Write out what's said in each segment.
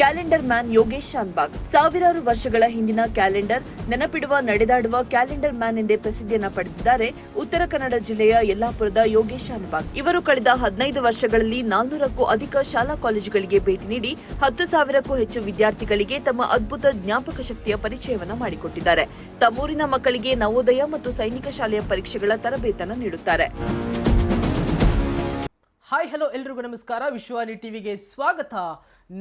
Calendar man Yogesh Shanbhag. ಸಾವಿರಾರು ವರ್ಷಗಳ ಹಿಂದಿನ ಕ್ಯಾಲೆಂಡರ್, ನೆನಪಿಡುವ ನಡೆದಾಡುವ ಕ್ಯಾಲೆಂಡರ್ ಮ್ಯಾನ್ ಎಂದೇ ಪ್ರಸಿದ್ಧಿಯನ್ನ ಪಡೆದಿದ್ದಾರೆ ಉತ್ತರ ಕನ್ನಡ ಜಿಲ್ಲೆಯ ಯಲ್ಲಾಪುರದ ಯೋಗೇಶ್ ಶಾನ್ಭಾಗ್. ಇವರು ಕಳೆದ 15 ವರ್ಷಗಳಲ್ಲಿ 400ಕ್ಕೂ ಅಧಿಕ ಶಾಲಾ ಕಾಲೇಜುಗಳಿಗೆ ಭೇಟಿ ನೀಡಿ 10,000ಕ್ಕೂ ಹೆಚ್ಚು ವಿದ್ಯಾರ್ಥಿಗಳಿಗೆ ತಮ್ಮ ಅದ್ಭುತ ಜ್ಞಾಪಕ ಶಕ್ತಿಯ ಪರಿಚಯವನ್ನ ಮಾಡಿಕೊಟ್ಟಿದ್ದಾರೆ. ತಮ್ಮೂರಿನ ಮಕ್ಕಳಿಗೆ ನವೋದಯ ಮತ್ತು ಸೈನಿಕ ಶಾಲೆಯ ಪರೀಕ್ಷೆಗಳ ತರಬೇತನ್ನ ನೀಡುತ್ತಾರೆ. ಹಾಯ್ ಹಲೋ ಎಲ್ರಿಗೂ ನಮಸ್ಕಾರ. ವಿಶ್ವವಾಣಿ ಟಿವಿಗೆ ಸ್ವಾಗತ.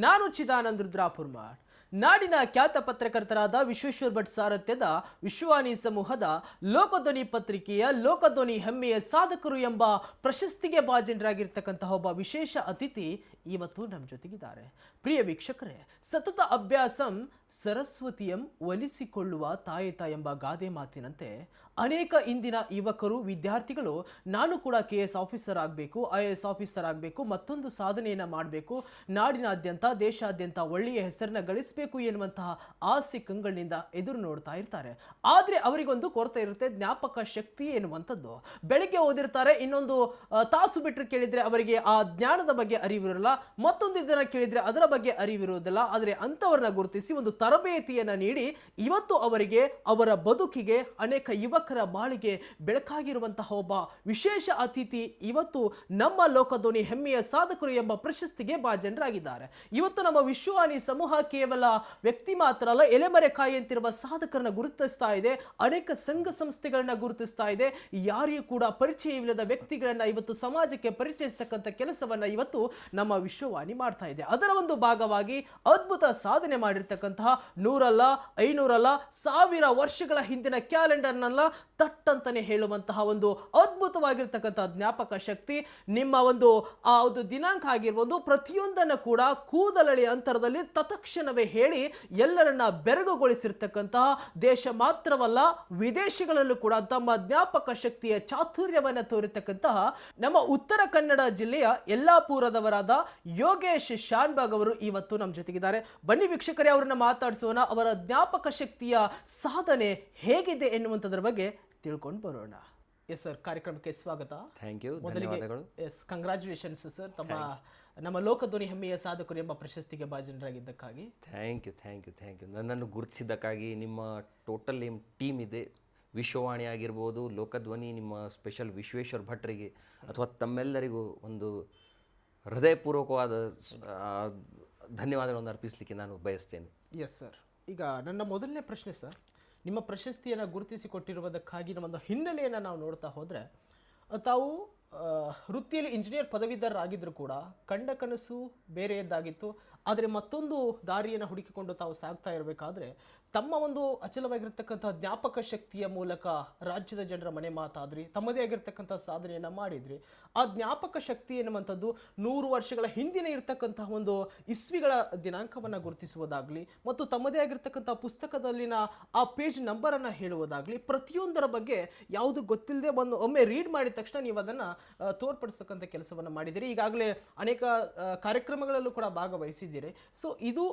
ನಾನು ಚಿದಾನಂದ್ ರುದ್ರಾಪುರ್ಮಾಡ್. ನಾಡಿನ ಖ್ಯಾತ ಪತ್ರಕರ್ತರಾದ ವಿಶ್ವೇಶ್ವರ್ ಭಟ್ ಸಾರಥ್ಯದ ವಿಶ್ವವಾಣಿ ಸಮೂಹದ ಲೋಕಧ್ವನಿ ಪತ್ರಿಕೆಯ ಲೋಕಧ್ವನಿ ಹೆಮ್ಮೆಯ ಸಾಧಕರು ಎಂಬ ಪ್ರಶಸ್ತಿಗೆ ಭಾಜನರಾಗಿರ್ತಕ್ಕಂತಹ ಒಬ್ಬ ವಿಶೇಷ ಅತಿಥಿ ಇವತ್ತು ನಮ್ಮ ಜೊತೆಗಿದ್ದಾರೆ. ಪ್ರಿಯ ವೀಕ್ಷಕರೇ, ಸತತ ಅಭ್ಯಾಸಂ ಸರಸ್ವತಿಯಂ ಒಲಿಸಿಕೊಳ್ಳುವ ತಾಯಿತ ಎಂಬ ಗಾದೆ ಮಾತಿನಂತೆ ಅನೇಕ ಇಂದಿನ ಯುವಕರು ವಿದ್ಯಾರ್ಥಿಗಳು ನಾನು ಕೂಡ KS ಆಫೀಸರ್ ಆಗಬೇಕು, IAS ಆಫೀಸರ್ ಆಗಬೇಕು, ಮತ್ತೊಂದು ಸಾಧನೆಯನ್ನು ಮಾಡಬೇಕು, ನಾಡಿನಾದ್ಯಂತ ದೇಶಾದ್ಯಂತ ಒಳ್ಳೆಯ ಹೆಸರನ್ನ ಗಳಿಸಬೇಕು ಎನ್ನುವಂತಹ ಆಸೆ ಕಂಗಳಿನಿಂದ ಎದುರು ನೋಡ್ತಾ ಇರ್ತಾರೆ. ಆದರೆ ಅವರಿಗೊಂದು ಕೊರತೆ ಇರುತ್ತೆ, ಜ್ಞಾಪಕ ಶಕ್ತಿ ಎನ್ನುವಂಥದ್ದು. ಬೆಳಿಗ್ಗೆ ಓದಿರ್ತಾರೆ, ಇನ್ನೊಂದು ತಾಸು ಬಿಟ್ಟರೆ ಕೇಳಿದರೆ ಅವರಿಗೆ ಆ ಜ್ಞಾನದ ಬಗ್ಗೆ ಅರಿವಿರಲ್ಲ, ಮತ್ತೊಂದು ದಿನ ಕೇಳಿದರೆ ಅದರ ಬಗ್ಗೆ ಅರಿವಿರುವುದಿಲ್ಲ. ಆದರೆ ಅಂಥವ್ರನ್ನ ಗುರುತಿಸಿ ಒಂದು ತರಬೇತಿಯನ್ನು ನೀಡಿ ಇವತ್ತು ಅವರಿಗೆ ಅವರ ಬದುಕಿಗೆ ಅನೇಕ ಯುವಕರ ಬಾಳಿಗೆ ಬೆಳಕಾಗಿರುವಂತಹ ಒಬ್ಬ ವಿಶೇಷ ಅತಿಥಿ ಇವತ್ತು ನಮ್ಮ ಲೋಕಧ್ವನಿ ಹೆಮ್ಮೆಯ ಸಾಧಕರು ಎಂಬ ಪ್ರಶಸ್ತಿಗೆ ಭಾಜನರಾಗಿದ್ದಾರೆ. ಇವತ್ತು ನಮ್ಮ ವಿಶ್ವವಾಣಿ ಸಮೂಹ ಕೇವಲ ವ್ಯಕ್ತಿ ಮಾತ್ರ ಅಲ್ಲ, ಎಲೆಮರೆ ಕಾಯಂತಿರುವ ಸಾಧಕರನ್ನ ಗುರುತಿಸ್ತಾ ಇದೆ, ಅನೇಕ ಸಂಘ ಸಂಸ್ಥೆಗಳನ್ನ ಗುರುತಿಸ್ತಾ ಇದೆ, ಯಾರಿಗೂ ಕೂಡ ಪರಿಚಯವಿಲ್ಲದ ವ್ಯಕ್ತಿಗಳನ್ನ ಇವತ್ತು ಸಮಾಜಕ್ಕೆ ಪರಿಚಯಿಸತಕ್ಕಂಥ ಕೆಲಸವನ್ನ ಇವತ್ತು ನಮ್ಮ ವಿಶ್ವವಾಣಿ ಮಾಡ್ತಾ ಇದೆ. ಅದರ ಒಂದು ಭಾಗವಾಗಿ ಅದ್ಭುತ ಸಾಧನೆ ಮಾಡಿರ್ತಕ್ಕಂತಹ 100 ಅಲ್ಲ, 500 ಅಲ್ಲ, 1000 ವರ್ಷಗಳ ಹಿಂದಿನ ಕ್ಯಾಲೆಂಡರ್ನೆಲ್ಲ ತಟ್ಟಂತಾನೆ ಹೇಳುವಂತಹ ಒಂದು ಅದ್ಭುತವಾಗಿರ್ತಕ್ಕಂಥ ಜ್ಞಾಪಕ ಶಕ್ತಿ, ನಿಮ್ಮ ಒಂದು ಆ ಒಂದು ದಿನಾಂಕ ಆಗಿರ್ಬೋದು, ಪ್ರತಿಯೊಂದನ್ನು ಕೂಡ ಕೂದಲಳಿ ಅಂತರದಲ್ಲಿ ತತ್ಕ್ಷಣವೇ ಹೇಳಿ ಎಲ್ಲರನ್ನ ಬೆರಗುಗೊಳಿಸಿರ್ತಕ್ಕಂತಹ, ದೇಶ ಮಾತ್ರವಲ್ಲ ವಿದೇಶಗಳಲ್ಲೂ ಕೂಡ ತಮ್ಮ ಜ್ಞಾಪಕ ಶಕ್ತಿಯ ಚಾತುರ್ಯವನ್ನು ತೋರಿರ್ತಕ್ಕಂತಹ ನಮ್ಮ ಉತ್ತರ ಕನ್ನಡ ಜಿಲ್ಲೆಯ ಯಲ್ಲಾಪುರದವರಾದ ಯೋಗೇಶ್ ಶಾನ್ಭಾಗ್ ಅವರು ಇವತ್ತು ನಮ್ಮ ಜೊತೆಗಿದ್ದಾರೆ. ಬನ್ನಿ ವೀಕ್ಷಕರೇ, ಅವರನ್ನ ಮಾತಾಡಿಸೋಣ. ಅವರ ಜ್ಞಾಪಕ ಶಕ್ತಿಯ ಸಾಧನೆ ಹೇಗಿದೆ ಎನ್ನುವಂಥದ್ರ ಬಗ್ಗೆ ತಿಳ್ಕೊಂಡು ಬರೋಣ. ಎಸ್ ಸರ್, ಕಾರ್ಯಕ್ರಮಕ್ಕೆ ಸ್ವಾಗತ. Thank you. ಮೊದಲಿಗೆ ಎಸ್, ಕಂಗ್ರ್ಯಾಚುಲೇಷನ್ಸ್ ಸರ್, ನಮ್ಮ ಲೋಕಧ್ವನಿ ಹೆಮ್ಮೆಯ ಸಾಧಕರು ಎಂಬ ಪ್ರಶಸ್ತಿಗೆ ಭಾಜನರಾಗಿದ್ದಕ್ಕಾಗಿ. Thank you thank you thank you. ನನ್ನನ್ನು ಗುರುತಿಸಿದ್ದಕ್ಕಾಗಿ ನಿಮ್ಮ ಟೋಟಲ್ ಟೀಮ್ ಇದೆ, ವಿಶ್ವವಾಣಿ ಆಗಿರ್ಬೋದು, ಲೋಕಧ್ವನಿ, ನಿಮ್ಮ ಸ್ಪೆಷಲ್ ವಿಶ್ವೇಶ್ವರ್ ಭಟ್ರಿಗೆ ಅಥವಾ ತಮ್ಮೆಲ್ಲರಿಗೂ ಒಂದು ಹೃದಯಪೂರ್ವಕವಾದ ಧನ್ಯವಾದಗಳನ್ನು ಅರ್ಪಿಸಲಿಕ್ಕೆ ನಾನು ಬಯಸ್ತೇನೆ. ಎಸ್ ಸರ್, ಈಗ ನನ್ನ ಮೊದಲನೇ ಪ್ರಶ್ನೆ ಸರ್, ನಿಮ್ಮ ಪ್ರಶಸ್ತಿಯನ್ನು ಗುರುತಿಸಿಕೊಟ್ಟಿರುವುದಕ್ಕಾಗಿ ನಮ್ಮ ಒಂದು ಹಿನ್ನೆಲೆಯನ್ನು ನಾವು ನೋಡ್ತಾ ಹೋದರೆ, ತಾವು ವೃತ್ತಿಯಲ್ಲಿ ಇಂಜಿನಿಯರ್ ಪದವೀಧರರಾಗಿದ್ದರೂ ಕೂಡ ಕಂಡ ಕನಸು ಬೇರೆಯದ್ದಾಗಿತ್ತು. ಆದರೆ ಮತ್ತೊಂದು ದಾರಿಯನ್ನು ಹುಡುಕಿಕೊಂಡು ತಾವು ಸಾಗ್ತಾ ಇರಬೇಕಾದ್ರೆ ತಮ್ಮ ಒಂದು ಅಚಲವಾಗಿರ್ತಕ್ಕಂಥ ಜ್ಞಾಪಕ ಶಕ್ತಿಯ ಮೂಲಕ ರಾಜ್ಯದ ಜನರ ಮನೆ ಮಾತಾದ್ರಿ, ತಮ್ಮದೇ ಆಗಿರ್ತಕ್ಕಂಥ ಸಾಧನೆಯನ್ನು ಮಾಡಿದ್ರಿ. ಆ ಜ್ಞಾಪಕ ಶಕ್ತಿ ಎನ್ನುವಂಥದ್ದು 100 ವರ್ಷಗಳ ಹಿಂದಿನ ಇರತಕ್ಕಂತಹ ಒಂದು ಇಸ್ವಿಗಳ ದಿನಾಂಕವನ್ನು ಗುರುತಿಸುವುದಾಗಲಿ, ಮತ್ತು ತಮ್ಮದೇ ಆಗಿರ್ತಕ್ಕಂಥ ಪುಸ್ತಕದಲ್ಲಿನ ಆ ಪೇಜ್ ನಂಬರನ್ನು ಹೇಳುವುದಾಗಲಿ, ಪ್ರತಿಯೊಂದರ ಬಗ್ಗೆ ಯಾವುದು ಗೊತ್ತಿಲ್ಲದೆ ಒಮ್ಮೆ ರೀಡ್ ಮಾಡಿದ ತಕ್ಷಣ ನೀವು ಅದನ್ನು ತೋರ್ಪಡಿಸ್ತಕ್ಕಂಥ ಕೆಲಸವನ್ನು ಮಾಡಿದ್ದೀರಿ. ಈಗಾಗಲೇ ಅನೇಕ ಕಾರ್ಯಕ್ರಮಗಳಲ್ಲೂ ಕೂಡ ಭಾಗವಹಿಸಿದ್ದೀರಿ. ಸೊ ಇದು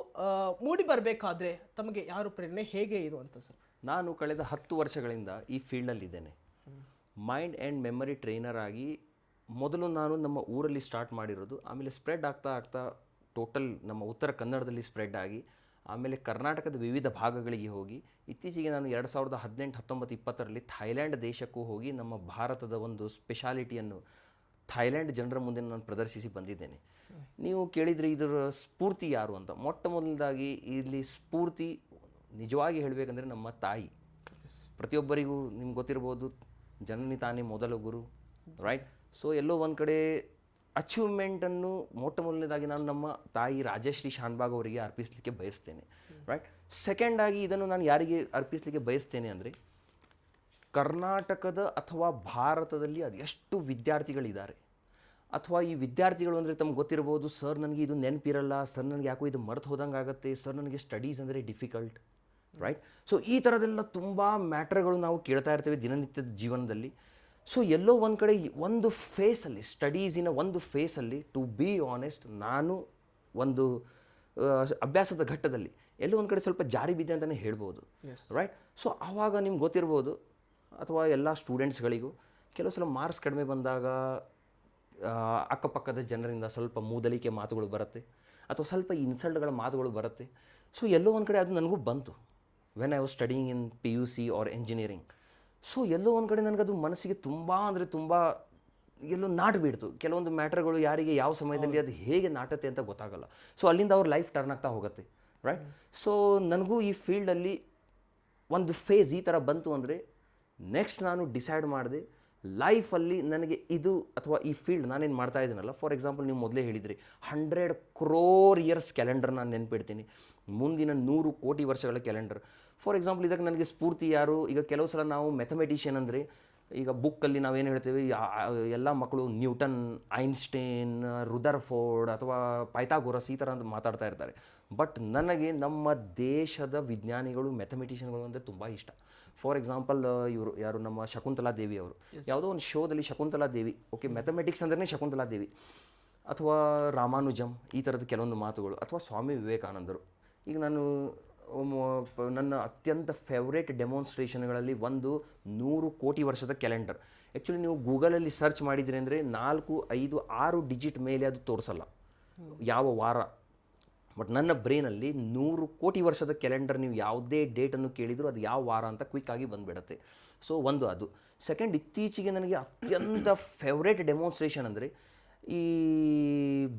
ಮೂಡಿ ಬರಬೇಕಾದ್ರೆ ತಮಗೆ ಯಾರು ಪ್ರೇರಣೆ, ಹೇಗೆ ಇದು ಅಂತ ಸರ್? ನಾನು ಕಳೆದ 10 ವರ್ಷಗಳಿಂದ ಈ ಫೀಲ್ಡಲ್ಲಿದ್ದೇನೆ. ಮೈಂಡ್ ಆ್ಯಂಡ್ ಮೆಮರಿ ಟ್ರೈನರ್ ಆಗಿ ಮೊದಲು ನಾನು ನಮ್ಮ ಊರಲ್ಲಿ ಸ್ಟಾರ್ಟ್ ಮಾಡಿರೋದು, ಆಮೇಲೆ ಸ್ಪ್ರೆಡ್ ಆಗ್ತಾ ಆಗ್ತಾ ಟೋಟಲ್ ನಮ್ಮ ಉತ್ತರ ಕನ್ನಡದಲ್ಲಿ ಸ್ಪ್ರೆಡ್ ಆಗಿ ಆಮೇಲೆ ಕರ್ನಾಟಕದ ವಿವಿಧ ಭಾಗಗಳಿಗೆ ಹೋಗಿ ಇತ್ತೀಚೆಗೆ ನಾನು 2018, 19, 20ರಲ್ಲಿ ಥೈಲ್ಯಾಂಡ್ ದೇಶಕ್ಕೂ ಹೋಗಿ ನಮ್ಮ ಭಾರತದ ಒಂದು ಸ್ಪೆಷಾಲಿಟಿಯನ್ನು ಥೈಲ್ಯಾಂಡ್ ಜನರ ಮುಂದೆ ನಾನು ಪ್ರದರ್ಶಿಸಿ ಬಂದಿದ್ದೇನೆ. ನೀವು ಕೇಳಿದರೆ ಇದರ ಸ್ಫೂರ್ತಿ ಯಾರು ಅಂತ. ಮೊಟ್ಟ ಮೊದಲದಾಗಿ ಇಲ್ಲಿ ಸ್ಫೂರ್ತಿ ನಿಜವಾಗಿ ಹೇಳಬೇಕಂದ್ರೆ ನಮ್ಮ ತಾಯಿ. ಪ್ರತಿಯೊಬ್ಬರಿಗೂ ನಿಮ್ಗೆ ಗೊತ್ತಿರ್ಬೋದು, ಜನನಿ ತಾನೇ ಮೊದಲ ಗುರು, ರೈಟ್? ಸೊ ಎಲ್ಲೋ ಒಂದು ಕಡೆ ಅಚೀವ್ಮೆಂಟನ್ನು ಮೊಟ್ಟ ಮೊದಲನೇದಾಗಿ ನಾನು ನಮ್ಮ ತಾಯಿ ರಾಜಶ್ರೀ ಶಾನ್ಭಾಗ್ ಅವರಿಗೆ ಅರ್ಪಿಸಲಿಕ್ಕೆ ಬಯಸ್ತೇನೆ, ರೈಟ್? ಸೆಕೆಂಡ್ ಆಗಿ ಇದನ್ನು ನಾನು ಯಾರಿಗೆ ಅರ್ಪಿಸಲಿಕ್ಕೆ ಬಯಸ್ತೇನೆ ಅಂದರೆ, ಕರ್ನಾಟಕದ ಅಥವಾ ಭಾರತದಲ್ಲಿ ಅದೆಷ್ಟು ವಿದ್ಯಾರ್ಥಿಗಳಿದ್ದಾರೆ, ಅಥವಾ ಈ ವಿದ್ಯಾರ್ಥಿಗಳು ಅಂದರೆ ತಮ್ಗೆ ಗೊತ್ತಿರ್ಬೋದು, ಸರ್ ನನಗೆ ಇದು ನೆನಪಿರಲ್ಲ, ಸರ್ ನನಗೆ ಯಾಕೋ ಇದು ಮರೆತು ಹೋದಂಗೆ ಆಗುತ್ತೆ, ಸರ್ ನನಗೆ ಸ್ಟಡೀಸ್ ಅಂದರೆ ಡಿಫಿಕಲ್ಟ್, ರೈಟ್? ಸೊ ಈ ಥರದೆಲ್ಲ ತುಂಬ ಮ್ಯಾಟ್ರ್ಗಳು ನಾವು ಕೇಳ್ತಾ ಇರ್ತೇವೆ ದಿನನಿತ್ಯದ ಜೀವನದಲ್ಲಿ. ಸೊ ಎಲ್ಲೋ ಒಂದು ಕಡೆ ಒಂದು ಫೇಸಲ್ಲಿ, ಸ್ಟಡೀಸಿನ ಒಂದು ಫೇಸಲ್ಲಿ, ಟು ಬಿ ಆನೆಸ್ಟ್, ನಾನು ಒಂದು ಅಭ್ಯಾಸದ ಘಟ್ಟದಲ್ಲಿ ಎಲ್ಲೋ ಒಂದು ಕಡೆ ಸ್ವಲ್ಪ ಜಾರಿ ಬಿದ್ದೆ ಅಂತಲೇ ಹೇಳ್ಬೋದು, ರೈಟ್? ಸೊ ಆವಾಗ ನಿಮ್ಗೆ ಗೊತ್ತಿರ್ಬೋದು, ಅಥವಾ ಎಲ್ಲ ಸ್ಟೂಡೆಂಟ್ಸ್ಗಳಿಗೂ ಕೆಲವು ಸಲ ಮಾರ್ಕ್ಸ್ ಕಡಿಮೆ ಬಂದಾಗ ಅಕ್ಕಪಕ್ಕದ ಜನರಿಂದ ಸ್ವಲ್ಪ ಮೂದಲಿಕೆ ಮಾತುಗಳು ಬರುತ್ತೆ ಅಥವಾ ಸ್ವಲ್ಪ ಇನ್ಸಲ್ಟ್ಗಳ ಮಾತುಗಳು ಬರುತ್ತೆ. ಸೊ ಎಲ್ಲೋ ಒಂದು ಕಡೆ ಅದು ನನಗೂ ಬಂತು when I was studying in PUC or engineering. So ಎಲ್ಲೋ ಒಂದು ಕಡೆ ನನಗದು ಮನಸ್ಸಿಗೆ ತುಂಬ ಅಂದರೆ ತುಂಬ ಎಲ್ಲೋ ನಾಟಬಿಡ್ತು. ಕೆಲವೊಂದು ಮ್ಯಾಟ್ರ್ಗಳು ಯಾರಿಗೆ ಯಾವ ಸಮಯದಲ್ಲಿ ಅದು ಹೇಗೆ ನಾಟತ್ತೆ ಅಂತ ಗೊತ್ತಾಗಲ್ಲ. ಸೊ ಅಲ್ಲಿಂದ ಅವ್ರ ಲೈಫ್ ಟರ್ನ್ ಆಗ್ತಾ ಹೋಗುತ್ತೆ, ರೈಟ್. ಸೊ ನನಗೂ ಈ ಫೀಲ್ಡಲ್ಲಿ ಒಂದು ಫೇಸ್ ಈ ಥರ ಬಂತು ಅಂದರೆ ನೆಕ್ಸ್ಟ್ ನಾನು ಡಿಸೈಡ್ ಮಾಡಿದೆ ಲೈಫಲ್ಲಿ ನನಗೆ ಇದು ಅಥವಾ ಈ ಫೀಲ್ಡ್ ನಾನೇನು ಮಾಡ್ತಾ ಇದ್ದೀನಲ್ಲ, ಫಾರ್ ಎಕ್ಸಾಂಪಲ್ ನೀವು ಮೊದಲೇ ಹೇಳಿದ್ರಿ 100 crore years ಕ್ಯಾಲೆಂಡರ್ ನಾನು ನೆನ್ಪಿಡ್ತೀನಿ, ಮುಂದಿನ 100 ಕೋಟಿ ವರ್ಷಗಳ ಕ್ಯಾಲೆಂಡರ್. ಫಾರ್ ಎಕ್ಸಾಂಪಲ್ ಇದಕ್ಕೆ ನನಗೆ ಸ್ಫೂರ್ತಿ ಯಾರು? ಈಗ ಕೆಲವು ಸಲ ನಾವು ಮ್ಯಾಥಮೆಟಿಷಿಯನ್ ಅಂದರೆ ಈಗ ಬುಕ್ಕಲ್ಲಿ ನಾವೇನು ಹೇಳ್ತೀವಿ, ಎಲ್ಲ ಮಕ್ಕಳು ನ್ಯೂಟನ್, ಐನ್ಸ್ಟೈನ್, ರುದರ್ಫೋರ್ಡ್ ಅಥವಾ ಪೈಥಾಗೋರಸ್ ಈ ಥರ ಅಂತ ಮಾತಾಡ್ತಾ ಇರ್ತಾರೆ. ಬಟ್ ನನಗೆ ನಮ್ಮ ದೇಶದ ವಿಜ್ಞಾನಿಗಳು ಮ್ಯಾಥಮೆಟಿಷಿಯನ್ಗಳು ಅಂದರೆ ತುಂಬ ಇಷ್ಟ. ಫಾರ್ ಎಕ್ಸಾಂಪಲ್ ಇವರು ಯಾರು, ನಮ್ಮ ಶಕುಂತಲಾ ದೇವಿ ಅವರು, ಯಾವುದೋ ಒಂದು ಶೋದಲ್ಲಿ ಶಕುಂತಲಾ ದೇವಿ, ಓಕೆ, ಮ್ಯಾಥಮೆಟಿಕ್ಸ್ ಅಂದ್ರೆ ಶಕುಂತಲಾ ದೇವಿ, ಅಥವಾ ರಾಮಾನುಜಂ, ಈ ಥರದ ಕೆಲವೊಂದು ಮಾತುಗಳು, ಅಥವಾ ಸ್ವಾಮಿ ವಿವೇಕಾನಂದರು. ಈಗ ನಾನು ನನ್ನ ಅತ್ಯಂತ ಫೇವ್ರೇಟ್ ಡೆಮಾನ್ಸ್ಟ್ರೇಷನ್ಗಳಲ್ಲಿ ಒಂದು 100 ಕೋಟಿ ವರ್ಷದ ಕ್ಯಾಲೆಂಡರ್. ಆ್ಯಕ್ಚುಲಿ ನೀವು ಗೂಗಲಲ್ಲಿ ಸರ್ಚ್ ಮಾಡಿದ್ರಿ ಅಂದರೆ 4, 5, 6 ಡಿಜಿಟ್ ಮೇಲೆ ಅದು ತೋರಿಸಲ್ಲ ಯಾವ ವಾರ. ಬಟ್ ನನ್ನ ಬ್ರೈನಲ್ಲಿ 100 ಕೋಟಿ ವರ್ಷದ ಕ್ಯಾಲೆಂಡರ್ ನೀವು ಯಾವುದೇ ಡೇಟನ್ನು ಕೇಳಿದರೂ ಅದು ಯಾವ ವಾರ ಅಂತ ಕ್ವಿಕ್ಕಾಗಿ ಬಂದುಬಿಡುತ್ತೆ. ಸೊ ಒಂದು ಅದು. ಸೆಕೆಂಡ್, ಇತ್ತೀಚೆಗೆ ನನಗೆ ಅತ್ಯಂತ ಫೇವ್ರೇಟ್ ಡೆಮಾನ್ಸ್ಟ್ರೇಷನ್ ಅಂದರೆ ಈ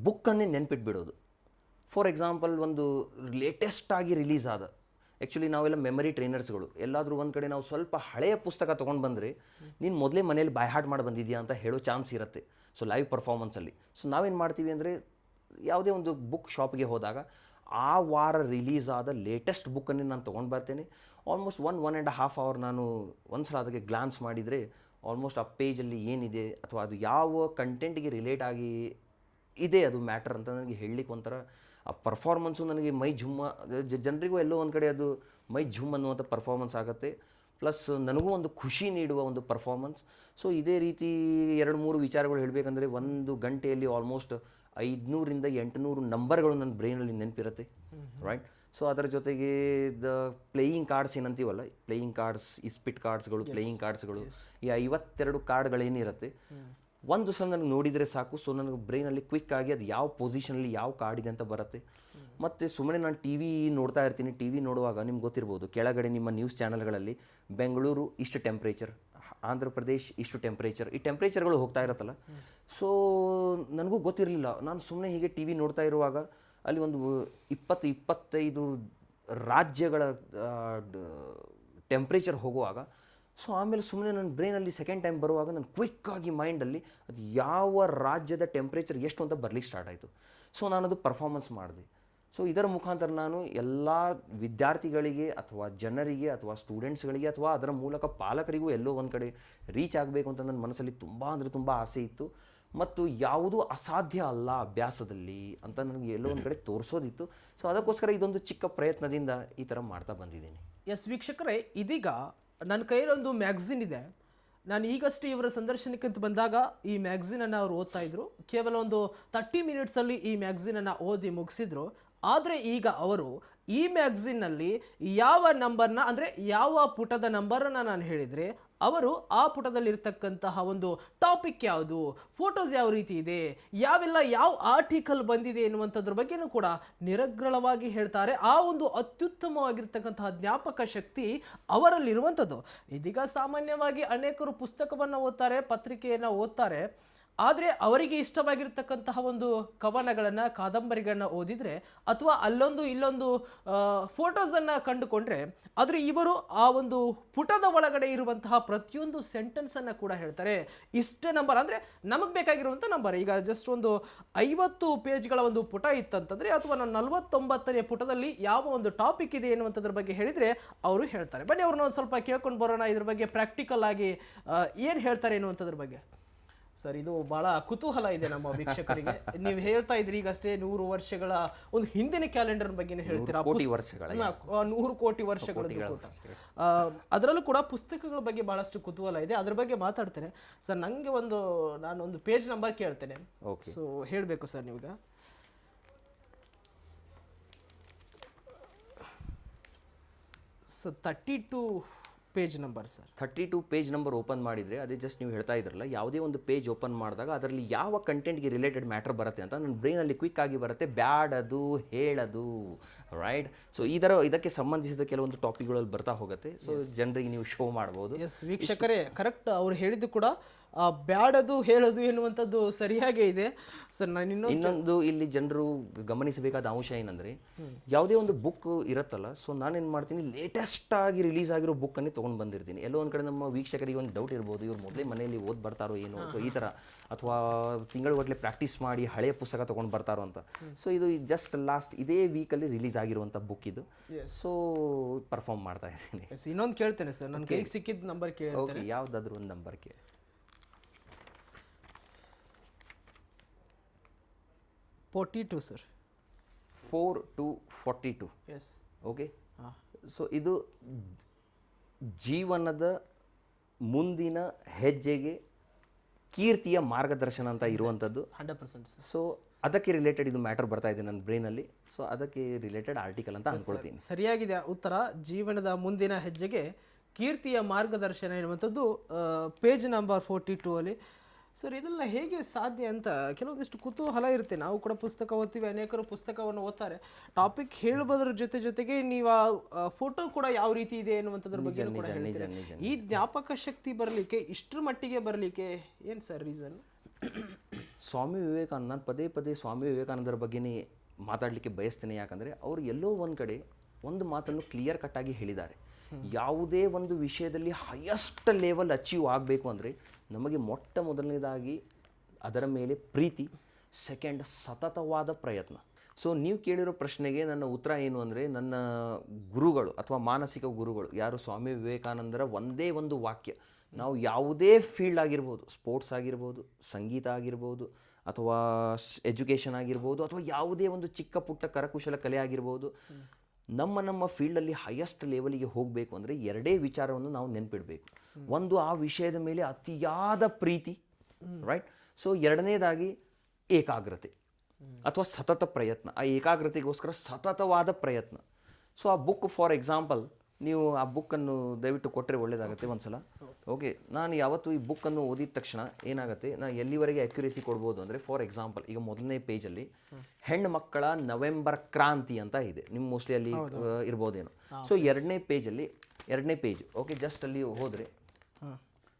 ಬುಕ್ಕನ್ನೇ ನೆನ್ಪಿಟ್ಬಿಡೋದು. ಫಾರ್ ಎಕ್ಸಾಂಪಲ್ ಒಂದು ಲೇಟೆಸ್ಟಾಗಿ ರಿಲೀಸ್ ಆದ, ಆ್ಯಕ್ಚುಲಿ ನಾವೆಲ್ಲ ಮೆಮರಿ ಟ್ರೈನರ್ಸ್ಗಳು, ಎಲ್ಲಾದರೂ ಒಂದು ಕಡೆ ನಾವು ಸ್ವಲ್ಪ ಹಳೆಯ ಪುಸ್ತಕ ತೊಗೊಂಡು ಬಂದರೆ ನೀನು ಮೊದಲೇ ಮನೇಲಿ ಬೈ ಹಾರ್ಟ್ ಮಾಡಿ ಬಂದಿದ್ಯಾ ಅಂತ ಹೇಳೋ ಚಾನ್ಸ್ ಇರುತ್ತೆ. ಸೊ ಲೈವ್ ಪರ್ಫಾರ್ಮೆನ್ಸಲ್ಲಿ ಸೊ ನಾವೇನು ಮಾಡ್ತೀವಿ ಅಂದರೆ ಯಾವುದೇ ಒಂದು ಬುಕ್ ಶಾಪ್ಗೆ ಹೋದಾಗ ಆ ವಾರ ರಿಲೀಸ್ ಆದ ಲೇಟೆಸ್ಟ್ ಬುಕ್ಕನ್ನೇ ನಾನು ತೊಗೊಂಡು ಬರ್ತೇನೆ. ಆಲ್ಮೋಸ್ಟ್ 1.5 hour ನಾನು ಒಂದು ಸಲ ಅದಕ್ಕೆ ಗ್ಲಾನ್ಸ್ ಮಾಡಿದರೆ ಆಲ್ಮೋಸ್ಟ್ ಆ ಪೇಜಲ್ಲಿ ಏನಿದೆ ಅಥವಾ ಅದು ಯಾವ ಕಂಟೆಂಟಿಗೆ ರಿಲೇಟ್ ಆಗಿ ಇದೆ ಅದು ಮ್ಯಾಟರ್ ಅಂತ ನನಗೆ ಹೇಳಲಿಕ್ಕೆ ಒಂಥರ ಆ ಪರ್ಫಾರ್ಮೆನ್ಸು ನನಗೆ ಮೈ ಝುಮ್ಮ, ಜನರಿಗೂ ಎಲ್ಲೋ ಒಂದು ಕಡೆ ಅದು ಮೈ ಝುಮ್ ಅನ್ನುವಂಥ ಪರ್ಫಾರ್ಮೆನ್ಸ್ ಆಗುತ್ತೆ. ಪ್ಲಸ್ ನನಗೂ ಒಂದು ಖುಷಿ ನೀಡುವ ಒಂದು ಪರ್ಫಾರ್ಮೆನ್ಸ್. ಸೊ ಇದೇ ರೀತಿ 2-3 ವಿಚಾರಗಳು ಹೇಳಬೇಕಂದ್ರೆ 1 ಗಂಟೆಯಲ್ಲಿ ಆಲ್ಮೋಸ್ಟ್ 500ರಿಂದ 800 ನಂಬರ್ಗಳು ನನ್ನ ಬ್ರೈನಲ್ಲಿ ನೆನಪಿರುತ್ತೆ, ರೈಟ್. ಸೊ ಅದರ ಜೊತೆಗೆ ದ ಪ್ಲೇಯಿಂಗ್ ಕಾರ್ಡ್ಸ್ ಏನಂತೀವಲ್ಲ, ಪ್ಲೇಯಿಂಗ್ ಕಾರ್ಡ್ಸ್, ಈ ಸ್ಪಿಟ್ ಕಾರ್ಡ್ಸ್ಗಳು, ಪ್ಲೇಯಿಂಗ್ ಕಾರ್ಡ್ಸ್ಗಳು, ಈ 52 ಕಾರ್ಡ್ಗಳೇನಿರುತ್ತೆ ಒಂದು ಸಲ ನನಗೆ ನೋಡಿದರೆ ಸಾಕು. ಸೊ ನನಗೆ ಬ್ರೈನಲ್ಲಿ ಕ್ವಿಕ್ಕಾಗಿ ಅದು ಯಾವ ಪೊಸಿಷನಲ್ಲಿ ಯಾವ ಕಾರ್ಡಿದೆ ಅಂತ ಬರುತ್ತೆ. ಮತ್ತು ಸುಮ್ಮನೆ ನಾನು ಟಿ ವಿ ನೋಡ್ತಾ ಇರ್ತೀನಿ. ಟಿ ವಿ ನೋಡುವಾಗ ನಿಮ್ಗೆ ಗೊತ್ತಿರ್ಬೋದು, ಕೆಳಗಡೆ ನಿಮ್ಮ ನ್ಯೂಸ್ ಚಾನಲ್ಗಳಲ್ಲಿ ಬೆಂಗಳೂರು ಇಷ್ಟು ಟೆಂಪ್ರೇಚರ್, ಆಂಧ್ರ ಪ್ರದೇಶ್ ಇಷ್ಟು ಟೆಂಪ್ರೇಚರ್, ಈ ಟೆಂಪ್ರೇಚರ್ಗಳು ಹೋಗ್ತಾ ಇರುತ್ತಲ್ಲ. ಸೊ ನನಗೂ ಗೊತ್ತಿರಲಿಲ್ಲ. ನಾನು ಸುಮ್ಮನೆ ಹೀಗೆ ಟಿ ವಿ ನೋಡ್ತಾ ಇರುವಾಗ ಅಲ್ಲಿ ಒಂದು 20-25 ರಾಜ್ಯಗಳ ಟೆಂಪ್ರೇಚರ್ ಹೋಗುವಾಗ, ಸೊ ಆಮೇಲೆ ಸುಮ್ಮನೆ ನನ್ನ ಬ್ರೈನಲ್ಲಿ ಸೆಕೆಂಡ್ ಟೈಮ್ ಬರುವಾಗ ನಾನು ಕ್ವಿಕ್ಕಾಗಿ ಮೈಂಡಲ್ಲಿ ಅದು ಯಾವ ರಾಜ್ಯದ ಟೆಂಪ್ರೇಚರ್ ಎಷ್ಟು ಅಂತ ಬರಲಿಕ್ಕೆ ಸ್ಟಾರ್ಟ್ ಆಯಿತು. ಸೊ ನಾನದು ಪರ್ಫಾರ್ಮೆನ್ಸ್ ಮಾಡಿದೆ. ಸೊ ಇದರ ಮುಖಾಂತರ ನಾನು ಎಲ್ಲ ವಿದ್ಯಾರ್ಥಿಗಳಿಗೆ ಅಥವಾ ಜನರಿಗೆ ಅಥವಾ ಸ್ಟೂಡೆಂಟ್ಸ್ಗಳಿಗೆ ಅಥವಾ ಅದರ ಮೂಲಕ ಪಾಲಕರಿಗೂ ಎಲ್ಲೋ ಒಂದು ಕಡೆ ರೀಚ್ ಆಗಬೇಕು ಅಂತ ನನ್ನ ಮನಸ್ಸಲ್ಲಿ ತುಂಬ ಅಂದರೆ ತುಂಬ ಆಸೆ ಇತ್ತು. ಮತ್ತು ಯಾವುದೂ ಅಸಾಧ್ಯ ಅಲ್ಲ ಅಭ್ಯಾಸದಲ್ಲಿ ಅಂತ ನನಗೆ ಎಲ್ಲೋ ಒಂದು ಕಡೆ ತೋರಿಸೋದಿತ್ತು. ಸೊ ಅದಕ್ಕೋಸ್ಕರ ಇದೊಂದು ಚಿಕ್ಕ ಪ್ರಯತ್ನದಿಂದ ಈ ಥರ ಮಾಡ್ತಾ ಬಂದಿದ್ದೀನಿ. ಎಸ್ ವೀಕ್ಷಕರೇ, ಇದೀಗ ನನ್ನ ಕೈಯಲ್ಲಿ ಒಂದು ಮ್ಯಾಗ್ಝಿನ್ ಇದೆ. ನಾನು ಈಗಷ್ಟೇ ಇವರ ಸಂದರ್ಶನಕ್ಕೆ ಅಂತ ಬಂದಾಗ ಈ ಮ್ಯಾಗ್ಝಿನನ್ನು ಅವ್ರು ಓದ್ತಾ ಇದ್ರು. ಕೇವಲ ಒಂದು 30 ಮಿನಿಟ್ಸಲ್ಲಿ ಈ ಮ್ಯಾಗ್ಝಿನನ್ನು ಓದಿ ಮುಗಿಸಿದ್ರು. ಆದರೆ ಈಗ ಅವರು ಈ ಮ್ಯಾಗ್ಝಿನ್ನಲ್ಲಿ ಯಾವ ನಂಬರ್ನ, ಅಂದರೆ ಯಾವ ಪುಟದ ನಂಬರನ್ನು ನಾನು ಹೇಳಿದರೆ ಅವರು ಆ ಪುಟದಲ್ಲಿರ್ತಕ್ಕಂತಹ ಒಂದು ಟಾಪಿಕ್ ಯಾವುದು, ಫೋಟೋಸ್ ಯಾವ ರೀತಿ ಇದೆ, ಯಾವ ಆರ್ಟಿಕಲ್ ಬಂದಿದೆ ಎನ್ನುವಂಥದ್ರ ಬಗ್ಗೆನೂ ಕೂಡ ನಿರರ್ಗಳವಾಗಿ ಹೇಳ್ತಾರೆ. ಆ ಒಂದು ಅತ್ಯುತ್ತಮವಾಗಿರ್ತಕ್ಕಂತಹ ಜ್ಞಾಪಕ ಶಕ್ತಿ ಅವರಲ್ಲಿರುವಂಥದ್ದು. ಇದೀಗ ಸಾಮಾನ್ಯವಾಗಿ ಅನೇಕರು ಪುಸ್ತಕವನ್ನು ಓದ್ತಾರೆ, ಪತ್ರಿಕೆಯನ್ನು ಓದ್ತಾರೆ, ಆದರೆ ಅವರಿಗೆ ಇಷ್ಟವಾಗಿರ್ತಕ್ಕಂತಹ ಒಂದು ಕವನಗಳನ್ನು, ಕಾದಂಬರಿಗಳನ್ನ ಓದಿದರೆ ಅಥವಾ ಅಲ್ಲೊಂದು ಇಲ್ಲೊಂದು ಫೋಟೋಸನ್ನು ಕಂಡುಕೊಂಡ್ರೆ, ಆದರೆ ಇವರು ಆ ಒಂದು ಪುಟದ ಒಳಗಡೆ ಇರುವಂತಹ ಪ್ರತಿಯೊಂದು ಸೆಂಟೆನ್ಸನ್ನು ಕೂಡ ಹೇಳ್ತಾರೆ. ಇಷ್ಟೇ ನಂಬರ್ ಅಂದರೆ ನಮಗೆ ಬೇಕಾಗಿರುವಂಥ ನಂಬರ್. ಈಗ ಜಸ್ಟ್ ಒಂದು 50 ಪೇಜ್ಗಳ ಒಂದು ಪುಟ ಇತ್ತಂತಂದರೆ, ಅಥವಾ ನಾನು 49ನೇ ಪುಟದಲ್ಲಿ ಯಾವ ಒಂದು ಟಾಪಿಕ್ ಇದೆ ಎನ್ನುವಂಥದ್ರ ಬಗ್ಗೆ ಹೇಳಿದರೆ ಅವರು ಹೇಳ್ತಾರೆ. ಬನ್ನಿ ಅವ್ರನ್ನ ಒಂದು ಸ್ವಲ್ಪ ಕೇಳ್ಕೊಂಡು ಬರೋಣ, ಇದ್ರ ಬಗ್ಗೆ ಪ್ರಾಕ್ಟಿಕಲ್ ಆಗಿ ಏನು ಹೇಳ್ತಾರೆ ಎನ್ನುವಂಥದ್ರ ಬಗ್ಗೆ. ಸರ್, ಇದು ಬಹಳ ಕುತೂಹಲ ಇದೆ ನಮ್ಮ ವೀಕ್ಷಕರಿಗೆ. ನೀವು ಹೇಳ್ತಾ ಇದ್ರಿ ಈಗಷ್ಟೇ 100 ವರ್ಷಗಳ ಒಂದು ಹಿಂದಿನ ಕ್ಯಾಲೆಂಡರ್ ಬಗ್ಗೆ ಹೇಳ್ತೀರಾ, 100 ಕೋಟಿ ವರ್ಷಗಳ. ಅದರಲ್ಲೂ ಕೂಡ ಪುಸ್ತಕಗಳ ಬಗ್ಗೆ ಬಹಳಷ್ಟು ಕುತೂಹಲ ಇದೆ, ಅದ್ರ ಬಗ್ಗೆ ಮಾತಾಡ್ತೇನೆ. ಸರ್, ನನಗೆ ನಾನೊಂದು ಪೇಜ್ ನಂಬರ್ ಕೇಳ್ತೇನೆ. ಸೊ ಹೇಳಬೇಕು ಸರ್ ನೀವೀಗ. So 32 page number sir. 32 page number open ಮಾಡಿದರೆ ಅದೇ ಜಸ್ಟ್ ನೀವು ಹೇಳ್ತಾ ಇದ್ರಲ್ಲ, ಯಾವುದೇ ಒಂದು ಪೇಜ್ ಓಪನ್ ಮಾಡಿದಾಗ ಅದರಲ್ಲಿ ಯಾವ ಕಂಟೆಂಟ್ಗೆ ರಿಲೇಟೆಡ್ ಮ್ಯಾಟರ್ ಬರುತ್ತೆ ಅಂತ ನನ್ನ ಬ್ರೈನಲ್ಲಿ ಕ್ವಿಕ್ ಆಗಿ ಬರುತ್ತೆ, ಬ್ಯಾಡದು ಹೇಳೋದು, ರೈಟ್. ಸೊ ಇದಕ್ಕೆ ಸಂಬಂಧಿಸಿದ ಕೆಲವೊಂದು ಟಾಪಿಕ್ಗಳಲ್ಲಿ ಬರ್ತಾ ಹೋಗುತ್ತೆ. ಸೊ ಜನರಿಗೆ ನೀವು ಶೋ ಮಾಡ್ಬೋದು. ಎಸ್ ವೀಕ್ಷಕರೇ, ಕರೆಕ್ಟ್ ಅವ್ರು ಹೇಳಿದ್ದು ಕೂಡ ಬ್ಯಾಡದು ಹೇಳೋದು ಎನ್ನುವಂಥದ್ದು ಸರಿಯಾಗೇ ಇದೆ ಸರ್. ನಾನು ಇನ್ನೊಂದು ಇಲ್ಲಿ ಜನರು ಗಮನಿಸಬೇಕಾದ ಅಂಶ ಏನಂದರೆ, ಯಾವುದೇ ಒಂದು ಬುಕ್ ಇರುತ್ತಲ್ಲ, ಸೊ ನಾನೇನು ಮಾಡ್ತೀನಿ, ಲೇಟೆಸ್ಟ್ ಆಗಿ ರಿಲೀಸ್ ಆಗಿರೋ ಬುಕ್ಕನ್ನೇ ತೊಗೊಂಡು ಬಂದಿರ್ತೀನಿ. ಎಲ್ಲೋ ಒಂದು ಕಡೆ ನಮ್ಮ ವೀಕ್ಷಕರಿಗೆ ಒಂದು ಡೌಟ್ ಇರ್ಬೋದು, ಇವ್ರು ಮೊದಲೇ ಮನೆಯಲ್ಲಿ ಓದಿ ಬರ್ತಾರೋ ಏನೋ, ಸೊ ಈ ಥರ, ಅಥವಾ ತಿಂಗಳುಗಟ್ಟಲೆ ಪ್ರಾಕ್ಟೀಸ್ ಮಾಡಿ ಹಳೆಯ ಪುಸ್ತಕ ತೊಗೊಂಡು ಬರ್ತಾರೋ ಅಂತ. ಸೊ ಇದು ಜಸ್ಟ್ ಲಾಸ್ಟ್ ಇದೇ ವೀಕಲ್ಲಿ ರಿಲೀಸ್ ಆಗಿರುವಂಥ ಬುಕ್ ಇದು. ಸೊ ಪರ್ಫಾರ್ಮ್ ಮಾಡ್ತಾ ಇದ್ದೀನಿ. ಇನ್ನೊಂದು ಕೇಳ್ತೇನೆ ಸರ್, ನನ್ನ ಕೈಗೆ ಸಿಕ್ಕಿದ ನಂಬರ್ ಕೇಳಿ. ಓಕೆ, ಯಾವುದಾದ್ರೂ ಒಂದು ನಂಬರ್ ಕೇಳಿ. 42 sir. 4 to 42. Yes. Okay. So ಇದು ಜೀವನದ ಮುಂದಿನ ಹೆಜ್ಜೆಗೆ ಕೀರ್ತಿಯ ಮಾರ್ಗದರ್ಶನ ಅಂತ ಇರುವಂಥದ್ದು. 100% ಸರ್. ಸೊ ಅದಕ್ಕೆ ರಿಲೇಟೆಡ್ ಇದು ಮ್ಯಾಟರ್ ಬರ್ತಾ ಇದೆ ನನ್ನ ಬ್ರೈನಲ್ಲಿ. ಸೊ ಅದಕ್ಕೆ ರಿಲೇಟೆಡ್ ಆರ್ಟಿಕಲ್ ಅಂತ ಅಂದ್ಕೊಳ್ತೀನಿ. ಸರಿಯಾಗಿದೆ ಉತ್ತರ. ಜೀವನದ ಮುಂದಿನ ಹೆಜ್ಜೆಗೆ ಕೀರ್ತಿಯ ಮಾರ್ಗದರ್ಶನ ಎನ್ನುವಂಥದ್ದು ಪೇಜ್ ನಂಬರ್ 42 ಅಲ್ಲಿ. ಸರ್ ಇದೆಲ್ಲ ಹೇಗೆ ಸಾಧ್ಯ ಅಂತ ಕೆಲವೊಂದಿಷ್ಟು ಕುತೂಹಲ ಇರುತ್ತೆ. ನಾವು ಕೂಡ ಪುಸ್ತಕ ಓದ್ತೀವಿ, ಅನೇಕರು ಪುಸ್ತಕವನ್ನು ಓದ್ತಾರೆ. ಟಾಪಿಕ್ ಹೇಳುವುದರ ಜೊತೆಗೆ ನೀವು ಆ ಫೋಟೋ ಕೂಡ ಯಾವ ರೀತಿ ಇದೆ ಎನ್ನುವಂಥದ್ರ ಬಗ್ಗೆ ಕೂಡ ಹೇಳ್ತೀರಿ. ಈ ಜ್ಞಾಪಕ ಶಕ್ತಿ ಬರಲಿಕ್ಕೆ, ಇಷ್ಟರ ಮಟ್ಟಿಗೆ ಬರಲಿಕ್ಕೆ ಏನು ಸರ್ ರೀಸನ್? ಸ್ವಾಮಿ ವಿವೇಕಾನಂದ, ನಾನು ಪದೇ ಪದೇ ಸ್ವಾಮಿ ವಿವೇಕಾನಂದರ ಬಗ್ಗೆನೇ ಮಾತಾಡಲಿಕ್ಕೆ ಬಯಸ್ತೇನೆ. ಯಾಕಂದರೆ ಅವರು ಎಲ್ಲೋ ಒಂದು ಕಡೆ ಒಂದು ಮಾತನ್ನು ಕ್ಲಿಯರ್ ಕಟ್ಟಾಗಿ ಹೇಳಿದ್ದಾರೆ. ಯಾವುದೇ ಒಂದು ವಿಷಯದಲ್ಲಿ ಹೈಯೆಸ್ಟ್ ಲೆವೆಲ್ ಅಚೀವ್ ಆಗಬೇಕು ಅಂದರೆ ನಮಗೆ ಮೊಟ್ಟ ಮೊದಲನೇದಾಗಿ ಅದರ ಮೇಲೆ ಪ್ರೀತಿ, ಸೆಕೆಂಡ್ ಸತತವಾದ ಪ್ರಯತ್ನ. ಸೊ ನೀವು ಕೇಳಿರೋ ಪ್ರಶ್ನೆಗೆ ನನ್ನ ಉತ್ತರ ಏನು ಅಂದರೆ, ನನ್ನ ಗುರುಗಳು ಅಥವಾ ಮಾನಸಿಕ ಗುರುಗಳು ಯಾರು, ಸ್ವಾಮಿ ವಿವೇಕಾನಂದರ ಒಂದೇ ಒಂದು ವಾಕ್ಯ, ನಾವು ಯಾವುದೇ ಫೀಲ್ಡ್ ಆಗಿರ್ಬೋದು, ಸ್ಪೋರ್ಟ್ಸ್ ಆಗಿರ್ಬೋದು, ಸಂಗೀತ ಆಗಿರ್ಬೋದು, ಅಥವಾ ಎಜುಕೇಷನ್ ಆಗಿರ್ಬೋದು, ಅಥವಾ ಯಾವುದೇ ಒಂದು ಚಿಕ್ಕ ಪುಟ್ಟ ಕರಕುಶಲ ಕಲೆ ಆಗಿರ್ಬೋದು, ನಮ್ಮ ಫೀಲ್ಡಲ್ಲಿ ಹೈಯೆಸ್ಟ್ ಲೆವೆಲಿಗೆ ಹೋಗಬೇಕು ಅಂದರೆ ಎರಡೇ ವಿಚಾರವನ್ನು ನಾವು ನೆನಪಿಡಬೇಕು. ಒಂದು, ಆ ವಿಷಯದ ಮೇಲೆ ಅತಿಯಾದ ಪ್ರೀತಿ, ರೈಟ್. ಸೊ ಎರಡನೇದಾಗಿ ಏಕಾಗ್ರತೆ ಅಥವಾ ಸತತ ಪ್ರಯತ್ನ. ಆ ಏಕಾಗ್ರತೆಗೋಸ್ಕರ ಸತತವಾದ ಪ್ರಯತ್ನ. ಸೊ ಆ ಬುಕ್ ಫಾರ್ ಎಕ್ಸಾಂಪಲ್, ನೀವು ಆ ಬುಕ್ಕನ್ನು ದಯವಿಟ್ಟು ಕೊಟ್ಟರೆ ಒಳ್ಳೆಯದಾಗುತ್ತೆ ಒಂದ್ಸಲ. ಓಕೆ, ನಾನು ಯಾವತ್ತು ಈ ಬುಕ್ಕನ್ನು ಓದಿದ ತಕ್ಷಣ ಏನಾಗುತ್ತೆ, ನಾನು ಎಲ್ಲಿವರೆಗೆ ಅಕ್ಯುರೇಸಿ ಕೊಡ್ಬೋದು ಅಂದರೆ, ಫಾರ್ ಎಕ್ಸಾಂಪಲ್ ಈಗ ಮೊದಲನೇ ಪೇಜಲ್ಲಿ ಹೆಣ್ಣು ಮಕ್ಕಳ ನವೆಂಬರ್ ಕ್ರಾಂತಿ ಅಂತ ಇದೆ, ನಿಮ್ಮ ಮೋಸ್ಟ್ಲಿ ಅಲ್ಲಿ ಇರ್ಬೋದೇನೋ. ಸೊ ಎರಡನೇ ಪೇಜ್ ಓಕೆ, ಜಸ್ಟ್ ಅಲ್ಲಿ ಹೋದರೆ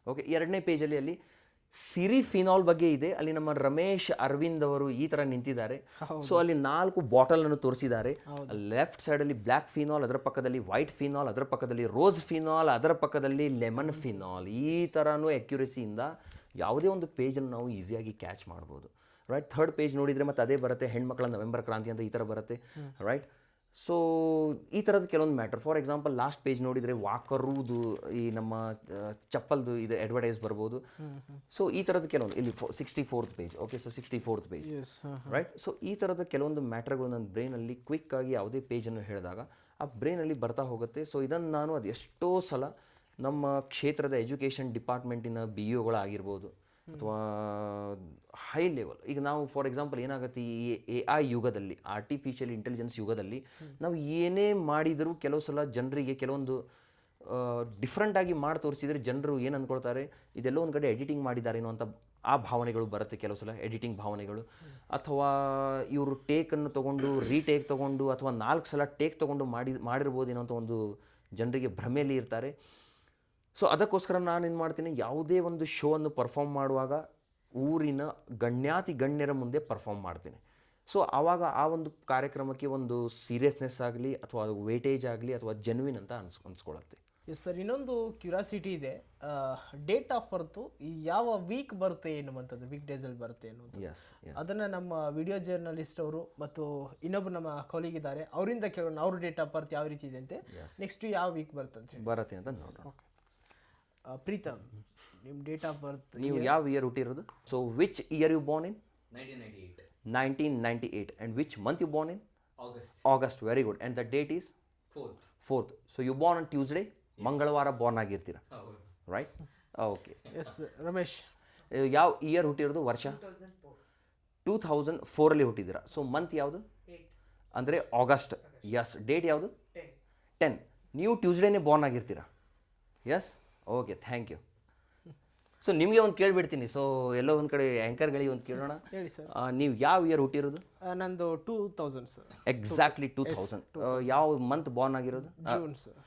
ಓಕೆ, ಎರಡನೇ ಪೇಜಲ್ಲಿ ಅಲ್ಲಿ ಸಿರಿಫಿನಾಲ್ ಬಗ್ಗೆ ಇದೆ. ಅಲ್ಲಿ ನಮ್ಮ ರಮೇಶ್ ಅರವಿಂದ್ ಅವರು ಈ ಥರ ನಿಂತಿದ್ದಾರೆ. ಸೊ ಅಲ್ಲಿ 4 ಬಾಟಲನ್ನು ತೋರಿಸಿದ್ದಾರೆ. ಲೆಫ್ಟ್ ಸೈಡಲ್ಲಿ ಬ್ಲ್ಯಾಕ್ ಫಿನಾಲ್, ಅದರ ಪಕ್ಕದಲ್ಲಿ ವೈಟ್ ಫಿನಾಲ್, ಅದರ ಪಕ್ಕದಲ್ಲಿ ರೋಸ್ ಫಿನಾಲ್, ಅದರ ಪಕ್ಕದಲ್ಲಿ ಲೆಮನ್ ಫಿನಾಲ್. ಈ ಥರನೂ ಅಕ್ಯುರೇಸಿಯಿಂದ ಯಾವುದೇ ಒಂದು ಪೇಜನ್ನು ನಾವು ಈಸಿಯಾಗಿ ಕ್ಯಾಚ್ ಮಾಡ್ಬೋದು, ರೈಟ್. ಥರ್ಡ್ ಪೇಜ್ ನೋಡಿದರೆ ಮತ್ತೆ ಅದೇ ಬರುತ್ತೆ, ಹೆಣ್ಮಕ್ಳ ನವೆಂಬರ್ ಕ್ರಾಂತಿ ಅಂತ ಈ ಥರ ಬರುತ್ತೆ, ರೈಟ್. ಸೊ ಈ ಥರದ ಕೆಲವೊಂದು matter. For example last page ನೋಡಿದರೆ ವಾಕರುದು, ಈ ನಮ್ಮ ಚಪ್ಪಲ್ದು ಇದು ಅಡ್ವರ್ಟೈಸ್ ಬರ್ಬೋದು. ಸೊ ಈ ಥರದ ಕೆಲವೊಂದು ಇಲ್ಲಿ 64th page. Okay, so 64th page, right. So ಈ ಥರದ ಕೆಲವೊಂದು ಮ್ಯಾಟ್ರ್ಗಳು ನನ್ನ ಬ್ರೈನಲ್ಲಿ ಕ್ವಿಕ್ಕಾಗಿ ಯಾವುದೇ ಪೇಜನ್ನು ಹೇಳಿದಾಗ ಆ ಬ್ರೈನಲ್ಲಿ ಬರ್ತಾ ಹೋಗುತ್ತೆ. ಸೊ ಇದನ್ನು ನಾನು ಅದು ಎಷ್ಟೋ ಸಲ ನಮ್ಮ ಕ್ಷೇತ್ರದ ಎಜುಕೇಷನ್ ಡಿಪಾರ್ಟ್ಮೆಂಟಿನ BEOಗಳಾಗಿರ್ಬೋದು, ಅಥವಾ ಹೈ ಲೆವೆಲ್, ಈಗ ನಾವು ಫಾರ್ ಎಕ್ಸಾಂಪಲ್ ಏನಾಗುತ್ತೆ, ಈ AI ಯುಗದಲ್ಲಿ, ಆರ್ಟಿಫಿಷಿಯಲ್ ಇಂಟೆಲಿಜೆನ್ಸ್ ಯುಗದಲ್ಲಿ ನಾವು ಏನೇ ಮಾಡಿದರೂ ಕೆಲವು ಸಲ ಜನರಿಗೆ ಕೆಲವೊಂದು ಡಿಫ್ರೆಂಟಾಗಿ ಮಾಡಿ ತೋರಿಸಿದರೆ ಜನರು ಏನು ಅಂದ್ಕೊಳ್ತಾರೆ, ಇದೆಲ್ಲೋ ಒಂದು ಕಡೆ ಎಡಿಟಿಂಗ್ ಮಾಡಿದ್ದಾರೇನೋ ಅಂತ ಆ ಭಾವನೆಗಳು ಬರುತ್ತೆ ಕೆಲವು ಸಲ, ಎಡಿಟಿಂಗ್ ಭಾವನೆಗಳು. ಅಥವಾ ಇವರು ಟೇಕನ್ನು ತೊಗೊಂಡು ರೀಟೇಕ್ ತೊಗೊಂಡು ಅಥವಾ 4 ಸಲ ಟೇಕ್ ತೊಗೊಂಡು ಮಾಡಿರ್ಬೋದೇನೋ ಅಂತ ಒಂದು ಜನರಿಗೆ ಭ್ರಮೆಯಲ್ಲಿ ಇರ್ತಾರೆ. ಸೊ ಅದಕ್ಕೋಸ್ಕರ ನಾನೇನು ಮಾಡ್ತೀನಿ, ಯಾವುದೇ ಒಂದು ಶೋ ಅನ್ನು ಪರ್ಫಾರ್ಮ್ ಮಾಡುವಾಗ ಊರಿನ ಗಣ್ಯರ ಮುಂದೆ ಪರ್ಫಾರ್ಮ್ ಮಾಡ್ತೀನಿ. ಸೊ ಆವಾಗ ಆ ಒಂದು ಕಾರ್ಯಕ್ರಮಕ್ಕೆ ಒಂದು ಸೀರಿಯಸ್ನೆಸ್ ಆಗಲಿ, ಅಥವಾ ಅದು ವೇಟೇಜ್ ಆಗಲಿ, ಅಥವಾ ಜೆನ್ವಿನ್ ಅಂತ ಅನ್ಸ್ಕೊಳ್ಳುತ್ತೆ. ಎಸ್ ಸರ್, ಇನ್ನೊಂದು ಕ್ಯೂರಿಯಾಸಿಟಿ ಇದೆ, ಡೇಟ್ ಆಫ್ ಬರ್ತು ಯಾವ ವೀಕ್ ಬರುತ್ತೆ ಎನ್ನುವಂಥದ್ದು, ವೀಕ್ ಡೇಸಲ್ಲಿ ಬರುತ್ತೆ ಅನ್ನೋದು. ಎಸ್, ಅದನ್ನು ನಮ್ಮ ವಿಡಿಯೋ ಜರ್ನಲಿಸ್ಟ್ ಅವರು ಮತ್ತು ಇನ್ನೊಬ್ಬರು ನಮ್ಮ ಕೊಲೀಗ್ ಇದ್ದಾರೆ, ಅವರಿಂದ ಕೇಳೋಣ ಅವ್ರ ಡೇಟ್ ಆಫ್ ಬರ್ತ್ ಯಾವ ರೀತಿ ಇದೆ ಅಂತೆ, ನೆಕ್ಸ್ಟ್ ಯಾವ ವೀಕ್ ಬರುತ್ತೆ ಅಂತ ನೋಡೋಣ. ಪ್ರೀತಮ್, ನಿಮ್ಮ ಡೇಟ್ ಆಫ್ ಬರ್ತ್, ನೀವು ಯಾವ ಇಯರ್ ಹುಟ್ಟಿರೋದು? So which year you born in? 1998. And which month you born in? August. Very good. And the date is? 4th. So you born on Tuesday? ಮಂಗಳವಾರ born ಆಗಿರ್ತೀರಾ, right? Okay. Yes Ramesh, ಯಾವ year ಹುಟ್ಟಿರೋದು, ವರ್ಷ? 2004 ಹುಟ್ಟಿದ್ದೀರಾ. So month ಯಾವುದು ಅಂದರೆ August. S. Date ಯಾವುದು? 10. ನೀವು ಟ್ಯೂಸ್ಡೇನೇ born ಆಗಿರ್ತೀರಾ, yes okay thank you. So ನಿಮಗೆ ಒಂದು ಕೇಳಿಬಿಡ್ತೀನಿ. ಸೊ ಎಲ್ಲೋ ಒಂದು ಕಡೆ ಆ್ಯಂಕರ್ಗಳಿಗೆ ಒಂದು ಕೇಳೋಣ. ಹೇಳಿ ಸರ್. ನೀವು ಯಾವ ಇಯರ್ ಹುಟ್ಟಿರೋದು? ನಂದು 2000 ಸರ್. ಎಕ್ಸಾಕ್ಟ್ಲಿ 2000. ಯಾವ ಮಂತ್ ಬಾರ್ನ್ ಆಗಿರೋದು? June sir.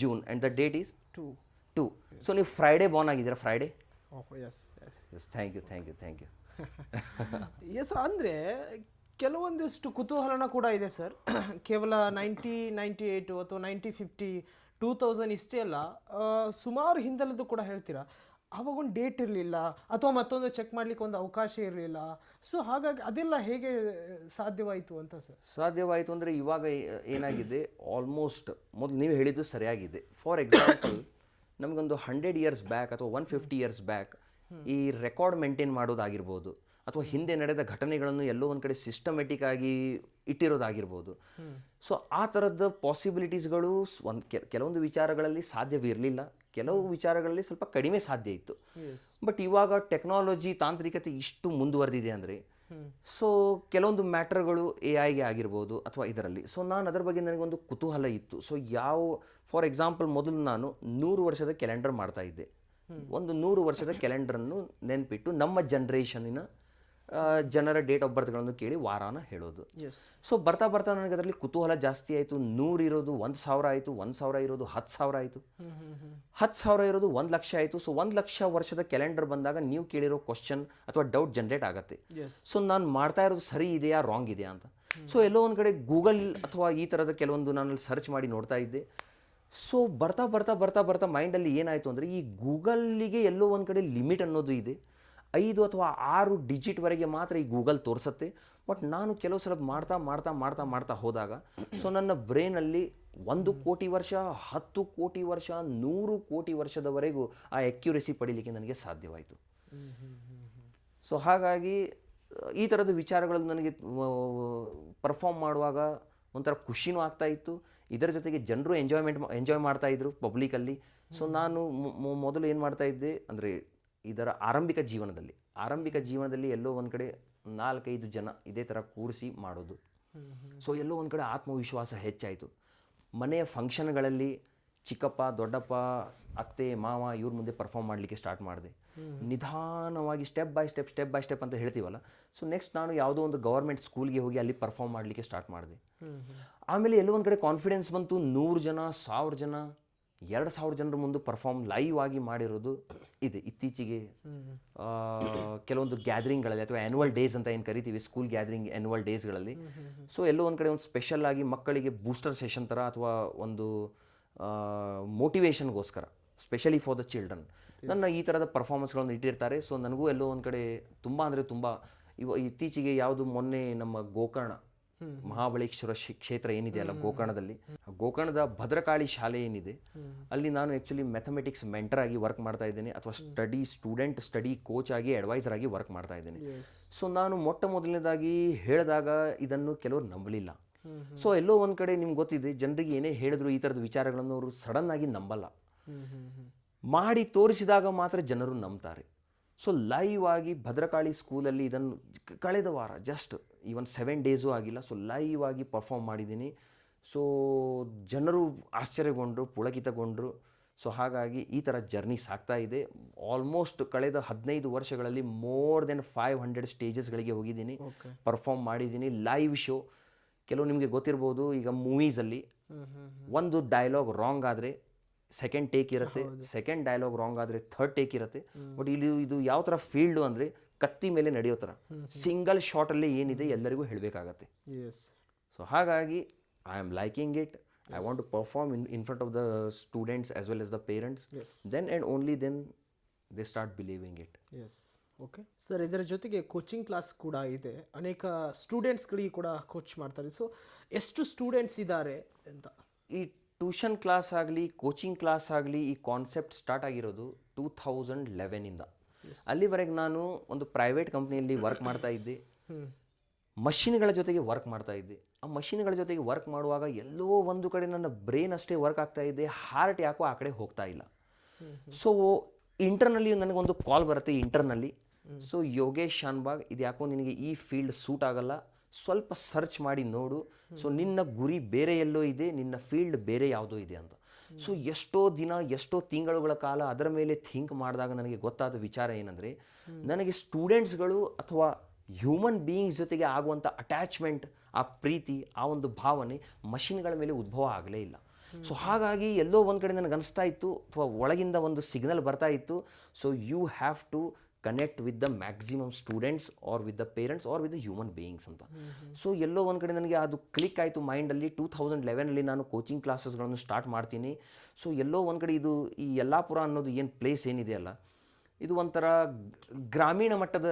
June. And the date is 2. So ನೀವು ಫ್ರೈಡೇ ಬಾರ್ನ್ ಆಗಿದ್ದೀರಾ? Friday. Yes. Yes thank you. Yes, ಅಂದರೆ ಕೆಲವೊಂದಿಷ್ಟು ಕುತೂಹಲನ ಕೂಡ ಇದೆ ಸರ್. ಕೇವಲ 1998 ಅಥವಾ 1950, 2000 ಇಷ್ಟೇ ಅಲ್ಲ, ಸುಮಾರು ಹಿಂದಲದ್ದು ಕೂಡ ಹೇಳ್ತೀರಾ. ಆವಾಗ ಒಂದು ಡೇಟ್ ಇರಲಿಲ್ಲ ಅಥವಾ ಮತ್ತೊಂದು ಚೆಕ್ ಮಾಡಲಿಕ್ಕೆ ಒಂದು ಅವಕಾಶ ಇರಲಿಲ್ಲ. ಸೊ ಹಾಗಾಗಿ ಅದೆಲ್ಲ ಹೇಗೆ ಸಾಧ್ಯವಾಯಿತು ಅಂತ ಸರ್? ಸಾಧ್ಯವಾಯಿತು ಅಂದರೆ ಇವಾಗ ಏನಾಗಿದೆ, ಆಲ್ಮೋಸ್ಟ್ ಮೊದಲು ನೀವು ಹೇಳಿದ್ದು ಸರಿಯಾಗಿದೆ. ಫಾರ್ ಎಕ್ಸಾಂಪಲ್ ನಮಗೊಂದು 100 ಇಯರ್ಸ್ ಬ್ಯಾಕ್ ಅಥವಾ 150 ಇಯರ್ಸ್ ಬ್ಯಾಕ್ ಈ ರೆಕಾರ್ಡ್ ಮೇಂಟೈನ್ ಮಾಡೋದಾಗಿರ್ಬೋದು, ಅಥವಾ ಹಿಂದೆ ನಡೆದ ಘಟನೆಗಳನ್ನು ಎಲ್ಲೋ ಒಂದು ಕಡೆ ಸಿಸ್ಟಮೆಟಿಕ್ ಆಗಿ ಇಟ್ಟಿರೋದಾಗಿರ್ಬೋದು. ಸೊ ಆ ಥರದ ಪಾಸಿಬಿಲಿಟೀಸ್ಗಳು ಕೆಲವೊಂದು ವಿಚಾರಗಳಲ್ಲಿ ಸಾಧ್ಯವಿರಲಿಲ್ಲ, ಕೆಲವು ವಿಚಾರಗಳಲ್ಲಿ ಸ್ವಲ್ಪ ಕಡಿಮೆ ಸಾಧ್ಯ ಇತ್ತು. ಬಟ್ ಇವಾಗ ಟೆಕ್ನಾಲಜಿ ತಾಂತ್ರಿಕತೆ ಇಷ್ಟು ಮುಂದುವರೆದಿದೆ ಅಂದರೆ, ಸೊ ಕೆಲವೊಂದು ಮ್ಯಾಟ್ರ್ಗಳು AI ಆಗಿರ್ಬೋದು ಅಥವಾ ಇದರಲ್ಲಿ. ಸೊ ನಾನು ಅದರ ಬಗ್ಗೆ ನನಗೊಂದು ಕುತೂಹಲ ಇತ್ತು. ಸೊ ಫಾರ್ ಎಕ್ಸಾಂಪಲ್ ಮೊದಲು ನಾನು 100 ವರ್ಷದ ಕ್ಯಾಲೆಂಡರ್ ಮಾಡ್ತಾ ಇದ್ದೆ. ಒಂದು 100 ವರ್ಷದ ಕ್ಯಾಲೆಂಡರನ್ನು ನೆನ್ಪಿಟ್ಟು ನಮ್ಮ ಜನ್ರೇಷನಿನ ಜನರ ಡೇಟ್ ಆಫ್ ಬರ್ತ್ಗಳನ್ನು ಕೇಳಿ ವಾರಾನ ಹೇಳೋದು. ಸೊ ಬರ್ತಾ ನನಗೆ ಅದರಲ್ಲಿ ಕುತೂಹಲ ಜಾಸ್ತಿ ಆಯಿತು. 100 ಇರೋದು 1000 ಆಯಿತು, 1000 ಇರೋದು 10,000 ಆಯಿತು, 10,000 ಇರೋದು 1,00,000 ಆಯಿತು. ಸೊ 1,00,000 ವರ್ಷದ ಕ್ಯಾಲೆಂಡರ್ ಬಂದಾಗ ನೀವು ಕೇಳಿರೋ ಕ್ವಶನ್ ಅಥವಾ ಡೌಟ್ ಜನರೇಟ್ ಆಗುತ್ತೆ. ಸೊ ನಾನು ಮಾಡ್ತಾ ಇರೋದು ಸರಿ ಇದೆಯಾ ರಾಂಗ್ ಇದೆಯಾ ಅಂತ. ಸೊ ಎಲ್ಲೋ ಒಂದು ಕಡೆ ಗೂಗಲ್ ಅಥವಾ ಈ ಥರದ ಕೆಲವೊಂದು ನಾನು ಸರ್ಚ್ ಮಾಡಿ ನೋಡ್ತಾ ಇದ್ದೆ. ಸೊ ಬರ್ತಾ ಮೈಂಡಲ್ಲಿ ಏನಾಯಿತು ಅಂದರೆ, ಈ ಗೂಗಲ್ಲಿಗೆ ಎಲ್ಲೋ ಒಂದು ಕಡೆ ಲಿಮಿಟ್ ಅನ್ನೋದು ಇದೆ. 5 ಅಥವಾ 6 ಡಿಜಿಟ್ವರೆಗೆ ಮಾತ್ರ ಈ ಗೂಗಲ್ ತೋರಿಸುತ್ತೆ. ಬಟ್ ನಾನು ಕೆಲವು ಸಲ ಮಾಡ್ತಾ ಹೋದಾಗ ಸೊ ನನ್ನ ಬ್ರೈನಲ್ಲಿ 1 ಕೋಟಿ ವರ್ಷ, 10 ಕೋಟಿ ವರ್ಷ, 100 ಕೋಟಿ ವರ್ಷದವರೆಗೂ ಆ ಅಕ್ಯುರೆಸಿ ಪಡೀಲಿಕ್ಕೆ ನನಗೆ ಸಾಧ್ಯವಾಯಿತು. ಸೊ ಹಾಗಾಗಿ ಈ ಥರದ ವಿಚಾರಗಳು ನನಗೆ ಪರ್ಫಾರ್ಮ್ ಮಾಡುವಾಗ ಒಂಥರ ಖುಷಿನೂ ಆಗ್ತಾ ಇತ್ತು. ಇದರ ಜೊತೆಗೆ ಜನರು ಎಂಜಾಯ್ ಮಾಡ್ತಾ ಇದ್ರು ಪಬ್ಲಿಕಲ್ಲಿ. ಸೊ ನಾನು ಮೊದಲು ಏನು ಮಾಡ್ತಾ ಇದ್ದೆ ಅಂದರೆ, ಇದರ ಆರಂಭಿಕ ಜೀವನದಲ್ಲಿ ಎಲ್ಲೋ ಒಂದು ಕಡೆ 4-5 ಜನ ಇದೇ ಥರ ಕೂರಿಸಿ ಮಾಡೋದು. ಸೊ ಎಲ್ಲೋ ಒಂದು ಕಡೆ ಆತ್ಮವಿಶ್ವಾಸ ಹೆಚ್ಚಾಯಿತು. ಮನೆಯ ಫಂಕ್ಷನ್ಗಳಲ್ಲಿ ಚಿಕ್ಕಪ್ಪ, ದೊಡ್ಡಪ್ಪ, ಅತ್ತೆ, ಮಾವ ಇವ್ರ ಮುಂದೆ ಪರ್ಫಾರ್ಮ್ ಮಾಡಲಿಕ್ಕೆ ಸ್ಟಾರ್ಟ್ ಮಾಡಿದೆ. ನಿಧಾನವಾಗಿ ಸ್ಟೆಪ್ ಬೈ ಸ್ಟೆಪ್ ಅಂತ ಹೇಳ್ತೀವಲ್ಲ. ಸೊ ನೆಕ್ಸ್ಟ್ ನಾನು ಯಾವುದೋ ಒಂದು ಗವರ್ಮೆಂಟ್ ಸ್ಕೂಲ್ಗೆ ಹೋಗಿ ಅಲ್ಲಿ ಪರ್ಫಾರ್ಮ್ ಮಾಡಲಿಕ್ಕೆ ಸ್ಟಾರ್ಟ್ ಮಾಡಿದೆ. ಆಮೇಲೆ ಎಲ್ಲೋ ಒಂದು ಕಡೆ ಕಾನ್ಫಿಡೆನ್ಸ್ ಬಂತು. 100 ಜನ, 1000 ಜನ, 2,000 ಜನರ ಮುಂದೆ ಪರ್ಫಾರ್ಮ್ ಲೈವ್ ಆಗಿ ಮಾಡಿರೋದು ಇದೆ. ಇತ್ತೀಚೆಗೆ ಕೆಲವೊಂದು ಗ್ಯಾದರಿಂಗ್ಗಳಲ್ಲಿ ಅಥವಾ ಆ್ಯನ್ಯುವಲ್ ಡೇಸ್ ಅಂತ ಏನು ಕರಿತೀವಿ, ಸ್ಕೂಲ್ ಗ್ಯಾದರಿಂಗ್ ಆ್ಯನ್ಯುವಲ್ ಡೇಸ್ಗಳಲ್ಲಿ. ಸೊ ಎಲ್ಲೋ ಒಂದು ಕಡೆ ಒಂದು ಸ್ಪೆಷಲ್ ಆಗಿ ಮಕ್ಕಳಿಗೆ ಬೂಸ್ಟರ್ ಸೆಷನ್ ಥರ ಅಥವಾ ಒಂದು ಮೋಟಿವೇಶನ್ಗೋಸ್ಕರ ಸ್ಪೆಷಲಿ ಫಾರ್ ದ ಚಿಲ್ಡ್ರನ್ ನನ್ನ ಈ ಥರದ ಪರ್ಫಾರ್ಮೆನ್ಸ್ಗಳನ್ನು ಇಟ್ಟಿರ್ತಾರೆ. ಸೊ ನನಗೂ ಎಲ್ಲೋ ಒಂದು ಕಡೆ ತುಂಬ ಇತ್ತೀಚೆಗೆ ಯಾವುದು ಮೊನ್ನೆ ನಮ್ಮ ಗೋಕರ್ಣ ಮಹಾಬಳೇಶ್ವರ ಕ್ಷೇತ್ರ ಏನಿದೆಯಲ್ಲ, ಗೋಕರ್ಣದ ಭದ್ರಕಾಳಿ ಶಾಲೆ ಏನಿದೆ, ಅಲ್ಲಿ ನಾನು ಆ್ಯಕ್ಚುಲಿ ಮ್ಯಾಥಮೆಟಿಕ್ಸ್ ಮೆಂಟರ್ ಆಗಿ ವರ್ಕ್ ಮಾಡ್ತಾ ಇದ್ದೇನೆ, ಅಥವಾ ಸ್ಟಡಿ ಕೋಚ್ ಆಗಿ ಅಡ್ವೈಸರ್ ಆಗಿ ವರ್ಕ್ ಮಾಡ್ತಾ ಇದ್ದೇನೆ. ಸೊ ನಾನು ಮೊದಲನೇದಾಗಿ ಹೇಳಿದಾಗ ಇದನ್ನು ಕೆಲವರು ನಂಬಲಿಲ್ಲ. ಸೊ ಎಲ್ಲೋ ಒಂದು ಕಡೆ ನಿಮ್ಗೆ ಗೊತ್ತಿದೆ, ಜನರಿಗೆ ಏನೇ ಹೇಳಿದ್ರು ಈ ಥರದ ವಿಚಾರಗಳನ್ನು ಅವರು ಸಡನ್ ಆಗಿ ನಂಬಲ್ಲ. ಮಾಡಿ ತೋರಿಸಿದಾಗ ಮಾತ್ರ ಜನರು ನಂಬ್ತಾರೆ. ಸೊ ಲೈವ್ ಆಗಿ ಭದ್ರಕಾಳಿ ಸ್ಕೂಲಲ್ಲಿ ಇದನ್ನು ಕಳೆದ ವಾರ ಜಸ್ಟ್ ಈವನ್ 7 ಡೇಸು ಆಗಿಲ್ಲ. ಸೊ ಲೈವ್ ಆಗಿ ಪರ್ಫಾರ್ಮ್ ಮಾಡಿದ್ದೀನಿ. ಸೊ ಜನರು ಆಶ್ಚರ್ಯಗೊಂಡರು, ಪುಳಕಿತಗೊಂಡರು. ಸೊ ಹಾಗಾಗಿ ಈ ಥರ ಜರ್ನಿ ಸಾಗ್ತಾ ಇದೆ. ಆಲ್ಮೋಸ್ಟ್ ಕಳೆದ 15 ವರ್ಷಗಳಲ್ಲಿ ಮೋರ್ ದೆನ್ 500 ಸ್ಟೇಜಸ್ಗಳಿಗೆ ಹೋಗಿದ್ದೀನಿ, ಪರ್ಫಾರ್ಮ್ ಮಾಡಿದ್ದೀನಿ. ಲೈವ್ ಶೋ ಕೆಲವು ನಿಮಗೆ ಗೊತ್ತಿರ್ಬೋದು, ಈಗ ಮೂವೀಸಲ್ಲಿ ಒಂದು ಡೈಲಾಗ್ ರಾಂಗ್ ಆದರೆ ಸೆಕೆಂಡ್ ಟೇಕ್ ಇರುತ್ತೆ, ಸೆಕೆಂಡ್ ಡೈಲಾಗ್ ರಾಂಗ್ ಆದರೆ ಥರ್ಡ್ ಟೇಕ್ ಇರುತ್ತೆ. ಬಟ್ ಇದು ಯಾವ ಥರ ಫೀಲ್ಡು ಅಂದರೆ ಕತ್ತಿ ಮೇಲೆ ನಡೆಯೋ ಥರ ಸಿಂಗಲ್ ಶಾರ್ಟಲ್ಲಿ ಏನಿದೆ ಎಲ್ಲರಿಗೂ ಹೇಳಬೇಕಾಗತ್ತೆ. ಸೊ ಹಾಗಾಗಿ I am liking it. I want to perform in front of the students as well as the parents. Then and only then they start believing it. Okay sir, ಇದರ ಜೊತೆಗೆ ಕೋಚಿಂಗ್ ಕ್ಲಾಸ್ ಕೂಡ ಇದೆ. ಅನೇಕ ಸ್ಟೂಡೆಂಟ್ಸ್ಗಳಿಗೆ ಕೂಡ coach ಮಾಡ್ತಾರೆ. So ಎಷ್ಟು students ಇದ್ದಾರೆ ಅಂತ? ಈ ಟ್ಯೂಷನ್ ಕ್ಲಾಸ್ ಆಗಲಿ, ಕೋಚಿಂಗ್ ಕ್ಲಾಸ್ ಆಗಲಿ, ಈ ಕಾನ್ಸೆಪ್ಟ್ ಸ್ಟಾರ್ಟ್ ಆಗಿರೋದು 2011ಇಂದ. ಅಲ್ಲಿವರೆಗೆ ನಾನು ಒಂದು ಪ್ರೈವೇಟ್ ಕಂಪ್ನಿಯಲ್ಲಿ ವರ್ಕ್ ಮಾಡ್ತಾ ಇದ್ದೆ, ಮಷಿನ್ಗಳ ಜೊತೆಗೆ ವರ್ಕ್ ಮಾಡ್ತಾ ಇದ್ದೆ. ಆ ಮಷಿನ್ಗಳ ಜೊತೆಗೆ ವರ್ಕ್ ಮಾಡುವಾಗ ಎಲ್ಲೋ ಒಂದು ಕಡೆ ನನ್ನ ಬ್ರೈನ್ ಅಷ್ಟೇ ವರ್ಕ್ ಆಗ್ತಾ ಇದೆ, ಹಾರ್ಟ್ ಯಾಕೋ ಆ ಕಡೆ ಹೋಗ್ತಾ ಇಲ್ಲ. ಸೊ ಇಂಟರ್ನಲ್ಲಿ ನನಗೊಂದು ಕಾಲ್ ಬರುತ್ತೆ ಇಂಟರ್ನಲ್ಲಿ. ಸೊ ಯೋಗೇಶ್ ಶಾನ್ಭಾಗ್, ಇದು ಯಾಕೋ ನಿನಗೆ ಈ ಫೀಲ್ಡ್ ಸೂಟ್ ಆಗಲ್ಲ, ಸ್ವಲ್ಪ ಸರ್ಚ್ ಮಾಡಿ ನೋಡು. ಸೊ ನಿನ್ನ ಗುರಿ ಬೇರೆ ಎಲ್ಲೋ ಇದೆ, ನಿನ್ನ ಫೀಲ್ಡ್ ಬೇರೆ ಯಾವುದೋ ಇದೆ ಅಂತ. ಸೊ ಎಷ್ಟೋ ದಿನ ಎಷ್ಟೋ ತಿಂಗಳುಗಳ ಕಾಲ ಅದರ ಮೇಲೆ ಥಿಂಕ್ ಮಾಡಿದಾಗ ನನಗೆ ಗೊತ್ತಾದ ವಿಚಾರ ಏನಂದರೆ, ನನಗೆ ಸ್ಟೂಡೆಂಟ್ಸ್ಗಳು ಅಥವಾ ಹ್ಯೂಮನ್ ಬೀಯಿಂಗ್ಸ್ ಜೊತೆಗೆ ಆಗುವಂಥ ಅಟ್ಯಾಚ್ಮೆಂಟ್, ಆ ಪ್ರೀತಿ, ಆ ಒಂದು ಭಾವನೆ ಮಷಿನ್ಗಳ ಮೇಲೆ ಉದ್ಭವ ಆಗಲೇ ಇಲ್ಲ. ಸೊ ಹಾಗಾಗಿ ಎಲ್ಲೋ ಒಂದು ಕಡೆ ನನಗೆ ಅನಿಸ್ತಾ ಇತ್ತು, ಅಥವಾ ಒಳಗಿಂದ ಒಂದು ಸಿಗ್ನಲ್ ಬರ್ತಾ ಇತ್ತು, so you have to connect with the maximum students or with the parents or with the human beings ಅಂತ. ಸೊ ಎಲ್ಲೋ ಒಂದು ಕಡೆ ನನಗೆ ಅದು ಕ್ಲಿಕ್ ಆಯಿತು ಮೈಂಡಲ್ಲಿ. 2011 ನಾನು ಕೋಚಿಂಗ್ ಕ್ಲಾಸಸ್ಗಳನ್ನು ಸ್ಟಾರ್ಟ್ ಮಾಡ್ತೀನಿ. ಸೊ ಎಲ್ಲೋ ಒಂದು ಕಡೆ ಇದು ಈ ಯಲ್ಲಾಪುರ ಅನ್ನೋದು ಏನು ಪ್ಲೇಸ್ ಏನಿದೆಯಲ್ಲ, ಇದು ಒಂಥರ ಗ್ರಾಮೀಣ ಮಟ್ಟದ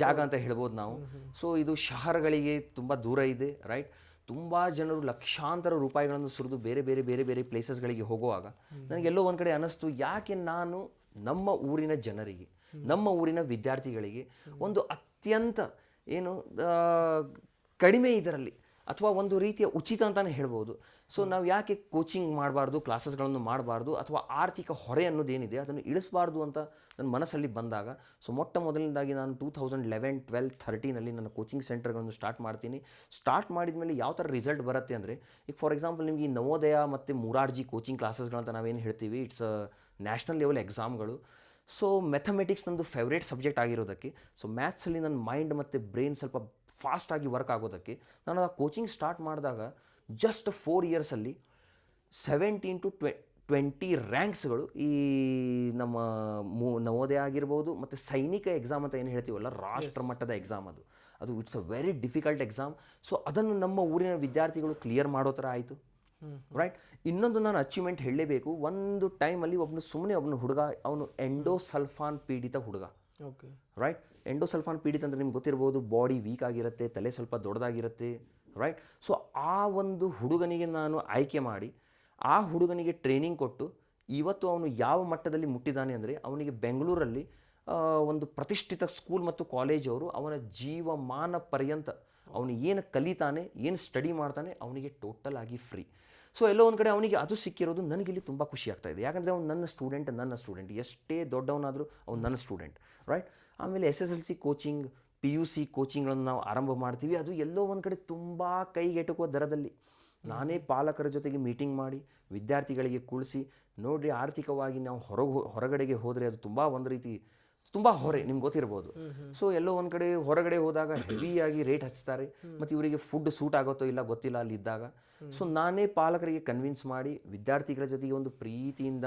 ಜಾಗ ಅಂತ ಹೇಳ್ಬೋದು ನಾವು. ಸೊ ಇದು ಶಹರಗಳಿಗೆ ತುಂಬ ದೂರ ಇದೆ, ರೈಟ್. ತುಂಬ ಜನರು ಲಕ್ಷಾಂತರ ರೂಪಾಯಿಗಳನ್ನು ಸುರಿದು ಬೇರೆ ಬೇರೆ ಬೇರೆ ಬೇರೆ ಪ್ಲೇಸಸ್ಗಳಿಗೆ ಹೋಗುವಾಗ ನನಗೆಲ್ಲೋ ಒಂದು ಕಡೆ ಅನ್ನಿಸ್ತು, ಯಾಕೆ ನಾನು ನಮ್ಮ ಊರಿನ ಜನರಿಗೆ, ನಮ್ಮ ಊರಿನ ವಿದ್ಯಾರ್ಥಿಗಳಿಗೆ ಒಂದು ಅತ್ಯಂತ ಏನು ಕಡಿಮೆ ಇದರಲ್ಲಿ ಅಥವಾ ಒಂದು ರೀತಿಯ ಉಚಿತ ಅಂತಲೇ ಹೇಳ್ಬೋದು. ಸೊ ನಾವು ಯಾಕೆ ಕೋಚಿಂಗ್ ಮಾಡಬಾರ್ದು, ಕ್ಲಾಸಸ್ಗಳನ್ನು ಮಾಡಬಾರ್ದು, ಅಥವಾ ಆರ್ಥಿಕ ಹೊರೆ ಅನ್ನೋದೇನಿದೆ ಅದನ್ನು ಇಳಿಸಬಾರ್ದು ಅಂತ ನನ್ನ ಮನಸ್ಸಲ್ಲಿ ಬಂದಾಗ, ಸೊ ಮೊಟ್ಟ ಮೊದಲನೇದಾಗಿ ನಾನು 2011, 12, 13 ನನ್ನ ಕೋಚಿಂಗ್ ಸೆಂಟರ್ಗಳನ್ನು ಸ್ಟಾರ್ಟ್ ಮಾಡ್ತೀನಿ. ಸ್ಟಾರ್ಟ್ ಮಾಡಿದ ಮೇಲೆ ಯಾವ ಥರ ರಿಸಲ್ಟ್ ಬರುತ್ತೆ ಅಂದರೆ, ಈಗ ಫಾರ್ ಎಕ್ಸಾಂಪಲ್ ನಿಮಗೆ ಈ ನವೋದಯ ಮತ್ತು ಮುರಾರ್ಜಿ ಕೋಚಿಂಗ್ ಕ್ಲಾಸಸ್ಗಳಂತ ನಾವೇನು ಹೇಳ್ತೀವಿ, ಇಟ್ಸ್ ನ್ಯಾಷನಲ್ ಲೆವೆಲ್ ಎಕ್ಸಾಮ್ಗಳು. ಸೊ ಮ್ಯಾಥಮೆಟಿಕ್ಸ್ ನಂದು ಫೇವ್ರೇಟ್ ಸಬ್ಜೆಕ್ಟ್ ಆಗಿರೋದಕ್ಕೆ, ಸೊ ಮ್ಯಾಥ್ಸಲ್ಲಿ ನನ್ನ ಮೈಂಡ್ ಮತ್ತು ಬ್ರೈನ್ ಸ್ವಲ್ಪ ಫಾಸ್ಟಾಗಿ ವರ್ಕ್ ಆಗೋದಕ್ಕೆ ನಾನು ಆ ಕೋಚಿಂಗ್ ಸ್ಟಾರ್ಟ್ ಮಾಡಿದಾಗ ಜಸ್ಟ್ 4 ಇಯರ್ಸಲ್ಲಿ 17 to 20 ರ್ಯಾಂಕ್ಸ್ಗಳು ಈ ನಮ್ಮ ನವೋದಯ ಆಗಿರ್ಬೋದು ಮತ್ತು ಸೈನಿಕ ಎಕ್ಸಾಮ್ ಅಂತ ಏನು ಹೇಳ್ತೀವಲ್ಲ, ರಾಷ್ಟ್ರ ಮಟ್ಟದ ಎಕ್ಸಾಮ್ ಅದು it's a very difficult exam. So ಅದನ್ನು ನಮ್ಮ ಊರಿನ ವಿದ್ಯಾರ್ಥಿಗಳು ಕ್ಲಿಯರ್ ಮಾಡೋ ಥರ ಆಯಿತು, ರೈಟ್. ಇನ್ನೊಂದು ನಾನು ಅಚೀವ್ಮೆಂಟ್ ಹೇಳಲೇಬೇಕು. ಒಂದು ಟೈಮಲ್ಲಿ ಒಬ್ಬನು ಹುಡುಗ, ಅವನು ಎಂಡೋಸಲ್ಫಾನ್ ಪೀಡಿತ ಹುಡುಗ, ಓಕೆ, ರೈಟ್. ಎಂಡೋಸಲ್ಫಾನ್ ಪೀಡಿತ ಅಂದರೆ ನಿಮ್ಗೆ ಗೊತ್ತಿರ್ಬೋದು, ಬಾಡಿ ವೀಕ್ ಆಗಿರುತ್ತೆ, ತಲೆ ಸ್ವಲ್ಪ ದೊಡ್ಡದಾಗಿರುತ್ತೆ, ರೈಟ್. ಸೊ ಆ ಒಂದು ಹುಡುಗನಿಗೆ ನಾನು ಆಯ್ಕೆ ಮಾಡಿ ಆ ಹುಡುಗನಿಗೆ ಟ್ರೈನಿಂಗ್ ಕೊಟ್ಟು ಇವತ್ತು ಅವನು ಯಾವ ಮಟ್ಟದಲ್ಲಿ ಮುಟ್ಟಿದ್ದಾನೆ ಅಂದರೆ, ಅವನಿಗೆ ಬೆಂಗಳೂರಲ್ಲಿ ಒಂದು ಪ್ರತಿಷ್ಠಿತ ಸ್ಕೂಲ್ ಮತ್ತು ಕಾಲೇಜವರು ಅವನ ಜೀವಮಾನ ಪರ್ಯಂತ ಅವನು ಏನು ಕಲಿತಾನೆ, ಏನು ಸ್ಟಡಿ ಮಾಡ್ತಾನೆ, ಅವನಿಗೆ ಟೋಟಲ್ ಆಗಿ ಫ್ರೀ. ಸೊ ಎಲ್ಲೋ ಒಂದು ಕಡೆ ಅವನಿಗೆ ಅದು ಸಿಕ್ಕಿರೋದು ನನಗಿಲ್ಲಿ ತುಂಬ ಖುಷಿ ಆಗ್ತಾ ಇದೆ. ಯಾಕಂದರೆ ಅವ್ನು ನನ್ನ ಸ್ಟೂಡೆಂಟ್, ಎಷ್ಟೇ ದೊಡ್ಡವನಾದರೂ ಅವ್ನು ನನ್ನ ಸ್ಟೂಡೆಂಟ್, ರೈಟ್. ಆಮೇಲೆ SSLC ಕೋಚಿಂಗ್, PUC ಕೋಚಿಂಗ್ಗಳನ್ನು ನಾವು ಆರಂಭ ಮಾಡ್ತೀವಿ. ಅದು ಎಲ್ಲೋ ಒಂದು ಕಡೆ ತುಂಬ ಕೈಗೆಟುಕುವ ದರದಲ್ಲಿ ನಾನೇ ಪಾಲಕರ ಜೊತೆಗೆ ಮೀಟಿಂಗ್ ಮಾಡಿ ವಿದ್ಯಾರ್ಥಿಗಳಿಗೆ ಕುಳಿಸಿ, ನೋಡಿರಿ ಆರ್ಥಿಕವಾಗಿ ನಾವು ಹೊರಗಡೆಗೆ ಹೋದರೆ ಅದು ತುಂಬ ಹೊರೆ, ನಿಮ್ಗೆ ಗೊತ್ತಿರ್ಬೋದು. ಸೊ ಎಲ್ಲೋ ಒಂದು ಕಡೆ ಹೊರಗಡೆ ಹೋದಾಗ ಹೆವಿಯಾಗಿ ರೇಟ್ ಹಚ್ತಾರೆ, ಮತ್ತು ಇವರಿಗೆ ಫುಡ್ ಸೂಟ್ ಆಗುತ್ತೋ ಇಲ್ಲ ಗೊತ್ತಿಲ್ಲ ಅಲ್ಲಿ ಇದ್ದಾಗ. ಸೊ ನಾನೇ ಪಾಲಕರಿಗೆ ಕನ್ವಿನ್ಸ್ ಮಾಡಿ ವಿದ್ಯಾರ್ಥಿಗಳ ಜೊತೆಗೆ ಒಂದು ಪ್ರೀತಿಯಿಂದ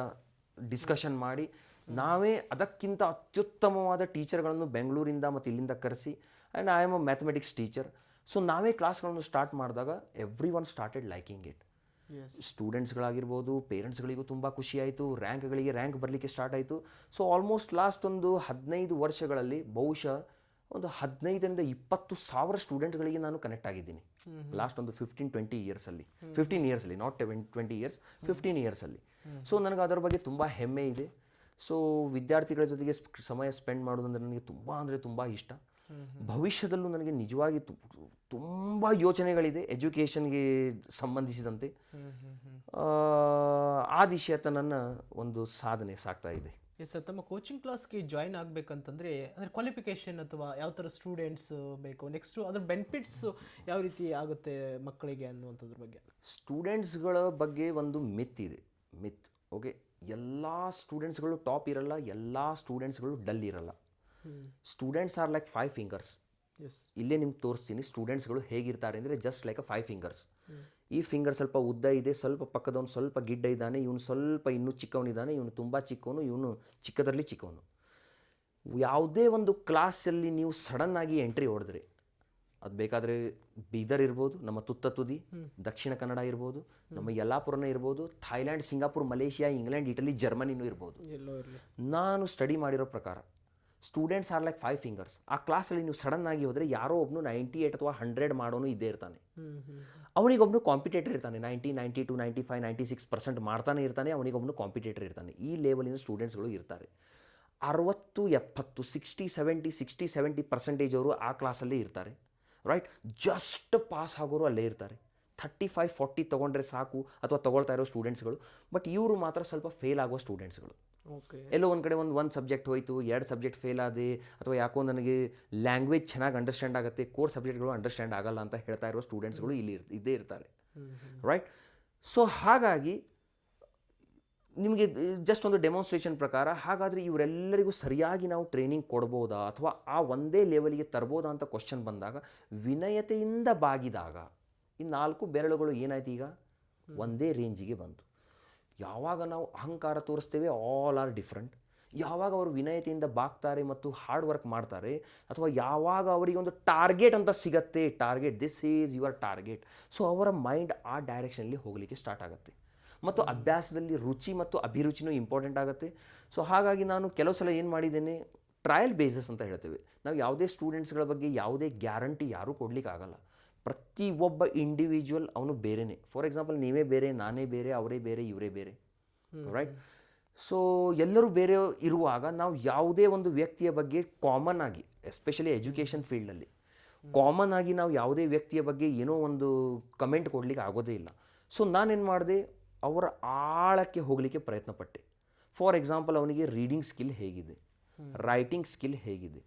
ಡಿಸ್ಕಷನ್ ಮಾಡಿ ನಾವೇ ಅದಕ್ಕಿಂತ ಅತ್ಯುತ್ತಮವಾದ ಟೀಚರ್ಗಳನ್ನು ಬೆಂಗಳೂರಿಂದ ಮತ್ತು ಇಲ್ಲಿಂದ ಕರೆಸಿ, and I am a mathematics teacher. So ನಾವೇ ಕ್ಲಾಸ್ಗಳನ್ನು ಸ್ಟಾರ್ಟ್ ಮಾಡಿದಾಗ everyone started liking it. ಸ್ಟೂಡೆಂಟ್ಸ್ಗಳಾಗಿರ್ಬೋದು, ಪೇರೆಂಟ್ಸ್ಗಳಿಗೂ ತುಂಬ ಖುಷಿ ಆಯಿತು, ರ್ಯಾಂಕ್ ಬರಲಿಕ್ಕೆ ಸ್ಟಾರ್ಟ್ ಆಯಿತು. ಸೊ ಆಲ್ಮೋಸ್ಟ್ ಲಾಸ್ಟ್ ಒಂದು 15 ವರ್ಷಗಳಲ್ಲಿ ಬಹುಶಃ ಒಂದು 15ರಿಂದ 20 ಸಾವಿರ ಸ್ಟೂಡೆಂಟ್ಗಳಿಗೆ ನಾನು ಕನೆಕ್ಟ್ ಆಗಿದ್ದೀನಿ ಲಾಸ್ಟ್ ಒಂದು 15 ಇಯರ್ಸಲ್ಲಿ, ನಾಟ್ 20 ಇಯರ್ಸ್, 15 ಇಯರ್ಸಲ್ಲಿ. ಸೊ ನನಗೆ ಅದರ ಬಗ್ಗೆ ತುಂಬ ಹೆಮ್ಮೆ ಇದೆ. ಸೊ ವಿದ್ಯಾರ್ಥಿಗಳ ಜೊತೆಗೆ ಸಮಯ ಸ್ಪೆಂಡ್ ಮಾಡೋದಂದ್ರೆ ನನಗೆ ತುಂಬ ಇಷ್ಟ. ಭವಿಷ್ಯದಲ್ಲೂ ನನಗೆ ನಿಜವಾಗಿ ತುಂಬ ಯೋಚನೆಗಳಿದೆ ಎಜುಕೇಷನ್ಗೆ ಸಂಬಂಧಿಸಿದಂತೆ. ಆ ದಿಶೆಯತ್ತ ನನ್ನ ಒಂದು ಸಾಧನೆ ಸಾಗ್ತಾ ಇದೆ. ಎಸ್ ಸರ್, ತಮ್ಮ ಕೋಚಿಂಗ್ ಕ್ಲಾಸ್ಗೆ ಜಾಯ್ನ್ ಆಗಬೇಕಂತಂದರೆ ಅದರ ಕ್ವಾಲಿಫಿಕೇಷನ್ ಅಥವಾ ಯಾವ ಥರ ಸ್ಟೂಡೆಂಟ್ಸ್ ಬೇಕು, ನೆಕ್ಸ್ಟು ಅದ್ರ ಬೆನಿಫಿಟ್ಸ್ ಯಾವ ರೀತಿ ಆಗುತ್ತೆ ಮಕ್ಕಳಿಗೆ ಅನ್ನುವಂಥದ್ರ ಬಗ್ಗೆ? ಸ್ಟೂಡೆಂಟ್ಸ್ಗಳ ಬಗ್ಗೆ ಒಂದು ಮಿತ್ ಇದೆ. ಓಕೆ, ಎಲ್ಲ ಸ್ಟೂಡೆಂಟ್ಸ್ಗಳು ಟಾಪ್ ಇರಲ್ಲ, ಎಲ್ಲ ಸ್ಟೂಡೆಂಟ್ಸ್ಗಳು ಡಲ್ ಇರಲ್ಲ. Students are like 5 fingers. ಇಲ್ಲೇ ನಿಮ್ಗೆ ತೋರಿಸ್ತೀನಿ ಸ್ಟೂಡೆಂಟ್ಸ್ಗಳು ಹೇಗಿರ್ತಾರೆ ಅಂದರೆ, ಜಸ್ಟ್ ಲೈಕ್ 5 ಫಿಂಗರ್ಸ್. ಈ ಫಿಂಗರ್ ಸ್ವಲ್ಪ ಉದ್ದ ಇದೆ, ಸ್ವಲ್ಪ ಪಕ್ಕದವನು ಸ್ವಲ್ಪ ಗಿಡ್ಡ ಇದ್ದಾನೆ, ಇವನು ಸ್ವಲ್ಪ ಇನ್ನೂ ಚಿಕ್ಕವನಿದ್ದಾನೆ, ಇವನು ತುಂಬ ಚಿಕ್ಕವನು, ಇವನು ಚಿಕ್ಕದರಲ್ಲಿ ಚಿಕ್ಕವನು. ಯಾವುದೇ ಒಂದು ಕ್ಲಾಸಲ್ಲಿ ನೀವು ಸಡನ್ನಾಗಿ ಎಂಟ್ರಿ ಹೊಡೆದ್ರೆ, ಅದು ಬೇಕಾದರೆ ಬೀದರ್ ಇರ್ಬೋದು, ನಮ್ಮ ತುತ್ತ ತುದಿ ದಕ್ಷಿಣ ಕನ್ನಡ ಇರ್ಬೋದು, ನಮ್ಮ ಯಲ್ಲಾಪುರನೇ ಇರ್ಬೋದು, Thailand, Singapore, Malaysia, England, Italy, ಜರ್ಮನಿನೂ ಇರ್ಬೋದು. ನಾನು ಸ್ಟಡಿ ಮಾಡಿರೋ ಪ್ರಕಾರ ಸ್ಟೂಡೆಂಟ್ಸ್ ಆರ್ ಲೈಕ್ 5 ಫಿಂಗರ್ಸ್. ಆ ಕ್ಲಾಸಲ್ಲಿ ನೀವು ಸಡನ್ನಾಗಿ ಹೋದರೆ ಯಾರೋ ಒಬ್ಬನು 98 ಅಥವಾ 100 ಮಾಡೋನು ಇದ್ದೇ ಇರ್ತಾನೆ. ಅವನಿಗೊಬ್ಬನು ಕಾಂಪಿಟೇಟರ್ ಇರ್ತಾನೆ, 90, 92, 95, 96% ಮಾಡ್ತಾನೆ ಇರ್ತಾನೆ. ಅವನಿಗೊಬ್ಬನು ಕಾಂಪಿಟೇಟರ್ ಇರ್ತಾನೆ. ಈ ಲೆವೆಲಿನ ಸ್ಟೂಡೆಂಟ್ಸ್ಗಳು ಇರ್ತಾರೆ. 60, 70, 60-70% ಅವರು ಆ ಕ್ಲಾಸಲ್ಲೇ ಇರ್ತಾರೆ, ರೈಟ್. ಜಸ್ಟ್ ಪಾಸ್ ಆಗೋರು ಅಲ್ಲೇ ಇರ್ತಾರೆ. 35-40 ತೊಗೊಂಡ್ರೆ ಸಾಕು ಅಥವಾ ತೊಗೊಳ್ತಾ ಇರೋ ಸ್ಟೂಡೆಂಟ್ಸ್ಗಳು. ಬಟ್ ಇವರು ಮಾತ್ರ ಸ್ವಲ್ಪ ಫೇಲ್ ಆಗೋ ಸ್ಟೂಡೆಂಟ್ಸ್ಗಳು, ಓಕೆ. ಎಲ್ಲೋ ಒಂದು ಕಡೆ ಒಂದು ಸಬ್ಜೆಕ್ಟ್ ಹೋಯಿತು, 2 ಸಬ್ಜೆಕ್ಟ್ ಫೇಲ್ ಆದೆ, ಅಥವಾ ಯಾಕೋ ನನಗೆ ಲ್ಯಾಂಗ್ವೇಜ್ ಚೆನ್ನಾಗಿ ಅಂಡರ್ಸ್ಟ್ಯಾಂಡ್ ಆಗುತ್ತೆ, ಕೋರ್ ಸಬ್ಜೆಕ್ಟ್ಗಳು ಅಂಡರ್ಸ್ಟ್ಯಾಂಡ್ ಆಗಲ್ಲ ಅಂತ ಹೇಳ್ತಾ ಇರೋ ಸ್ಟೂಡೆಂಟ್ಸ್ಗಳು ಇಲ್ಲಿ ಇದ್ದೇ ಇರ್ತಾರೆ, ರೈಟ್? ಸೊ ಹಾಗಾಗಿ ನಿಮಗೆ ಜಸ್ಟ್ ಒಂದು ಡೆಮಾನ್ಸ್ಟ್ರೇಷನ್ ಪ್ರಕಾರ, ಹಾಗಾದರೆ ಇವರೆಲ್ಲರಿಗೂ ಸರಿಯಾಗಿ ನಾವು ಟ್ರೈನಿಂಗ್ ಕೊಡ್ಬೋದಾ ಅಥವಾ ಆ ಒಂದೇ ಲೆವೆಲಿಗೆ ತರ್ಬೋದಾ ಅಂತ ಕ್ವಶನ್ ಬಂದಾಗ, ವಿನಯತೆಯಿಂದ ಬಾಗಿದಾಗ ಈ 4 ಬೆರಳುಗಳು ಏನಾಯ್ತು ಈಗ ಒಂದೇ ರೇಂಜಿಗೆ ಬಂತು. ಯಾವಾಗ ನಾವು ಅಹಂಕಾರ ತೋರಿಸ್ತೇವೆ, ಆಲ್ ಆರ್ ಡಿಫ್ರೆಂಟ್. ಯಾವಾಗ ಅವರು ವಿನಯತೆಯಿಂದ ಬಾಗ್ತಾರೆ ಮತ್ತು ಹಾರ್ಡ್ ವರ್ಕ್ ಮಾಡ್ತಾರೆ, ಅಥವಾ ಯಾವಾಗ ಅವರಿಗೆ ಒಂದು ಟಾರ್ಗೆಟ್ ಅಂತ ಸಿಗತ್ತೆ, target, this is your target, so ಅವರ ಮೈಂಡ್ ಆ ಡೈರೆಕ್ಷನಲ್ಲಿ ಹೋಗಲಿಕ್ಕೆ ಸ್ಟಾರ್ಟ್ ಆಗುತ್ತೆ. ಮತ್ತು ಅಭ್ಯಾಸದಲ್ಲಿ ರುಚಿ ಮತ್ತು ಅಭಿರುಚಿನೂ ಇಂಪಾರ್ಟೆಂಟ್ ಆಗುತ್ತೆ. ಸೊ ಹಾಗಾಗಿ ನಾನು ಕೆಲವು ಸಲ ಏನು ಮಾಡಿದ್ದೇನೆ, ಟ್ರಯಲ್ ಬೇಸಸ್ ಅಂತ ಹೇಳ್ತೇವೆ ನಾವು. ಯಾವುದೇ ಸ್ಟೂಡೆಂಟ್ಸ್ಗಳ ಬಗ್ಗೆ ಯಾವುದೇ ಗ್ಯಾರಂಟಿ ಯಾರೂ ಕೊಡಲಿಕ್ಕಾಗಲ್ಲ. ಪ್ರತಿಯೊಬ್ಬ ಇಂಡಿವಿಜುವಲ್ ಅವನು ಬೇರೆಯೇ. ಫಾರ್ ಎಕ್ಸಾಂಪಲ್, ನೀವೇ ಬೇರೆ, ನಾನೇ ಬೇರೆ, ಅವರೇ ಬೇರೆ, ಇವರೇ ಬೇರೆ, ರೈಟ್? ಸೊ ಎಲ್ಲರೂ ಬೇರೆ ಇರುವಾಗ ನಾವು ಯಾವುದೇ ಒಂದು ವ್ಯಕ್ತಿಯ ಬಗ್ಗೆ ಕಾಮನ್ ಆಗಿ, ಎಸ್ಪೆಷಲಿ ಎಜುಕೇಷನ್ ಫೀಲ್ಡಲ್ಲಿ ಕಾಮನ್ ಆಗಿ ನಾವು ಯಾವುದೇ ವ್ಯಕ್ತಿಯ ಬಗ್ಗೆ ಏನೋ ಒಂದು ಕಮೆಂಟ್ ಕೊಡಲಿಕ್ಕೆ ಆಗೋದೇ ಇಲ್ಲ. ಸೊ ನಾನೇನು ಮಾಡಿದೆ, ಅವರ ಆಳಕ್ಕೆ ಹೋಗಲಿಕ್ಕೆ ಪ್ರಯತ್ನ ಪಟ್ಟೆ. ಫಾರ್ ಎಕ್ಸಾಂಪಲ್, ಅವನಿಗೆ ರೀಡಿಂಗ್ ಸ್ಕಿಲ್ ಹೇಗಿದೆ, ರೈಟಿಂಗ್ ಸ್ಕಿಲ್ ಹೇಗಿದೆ,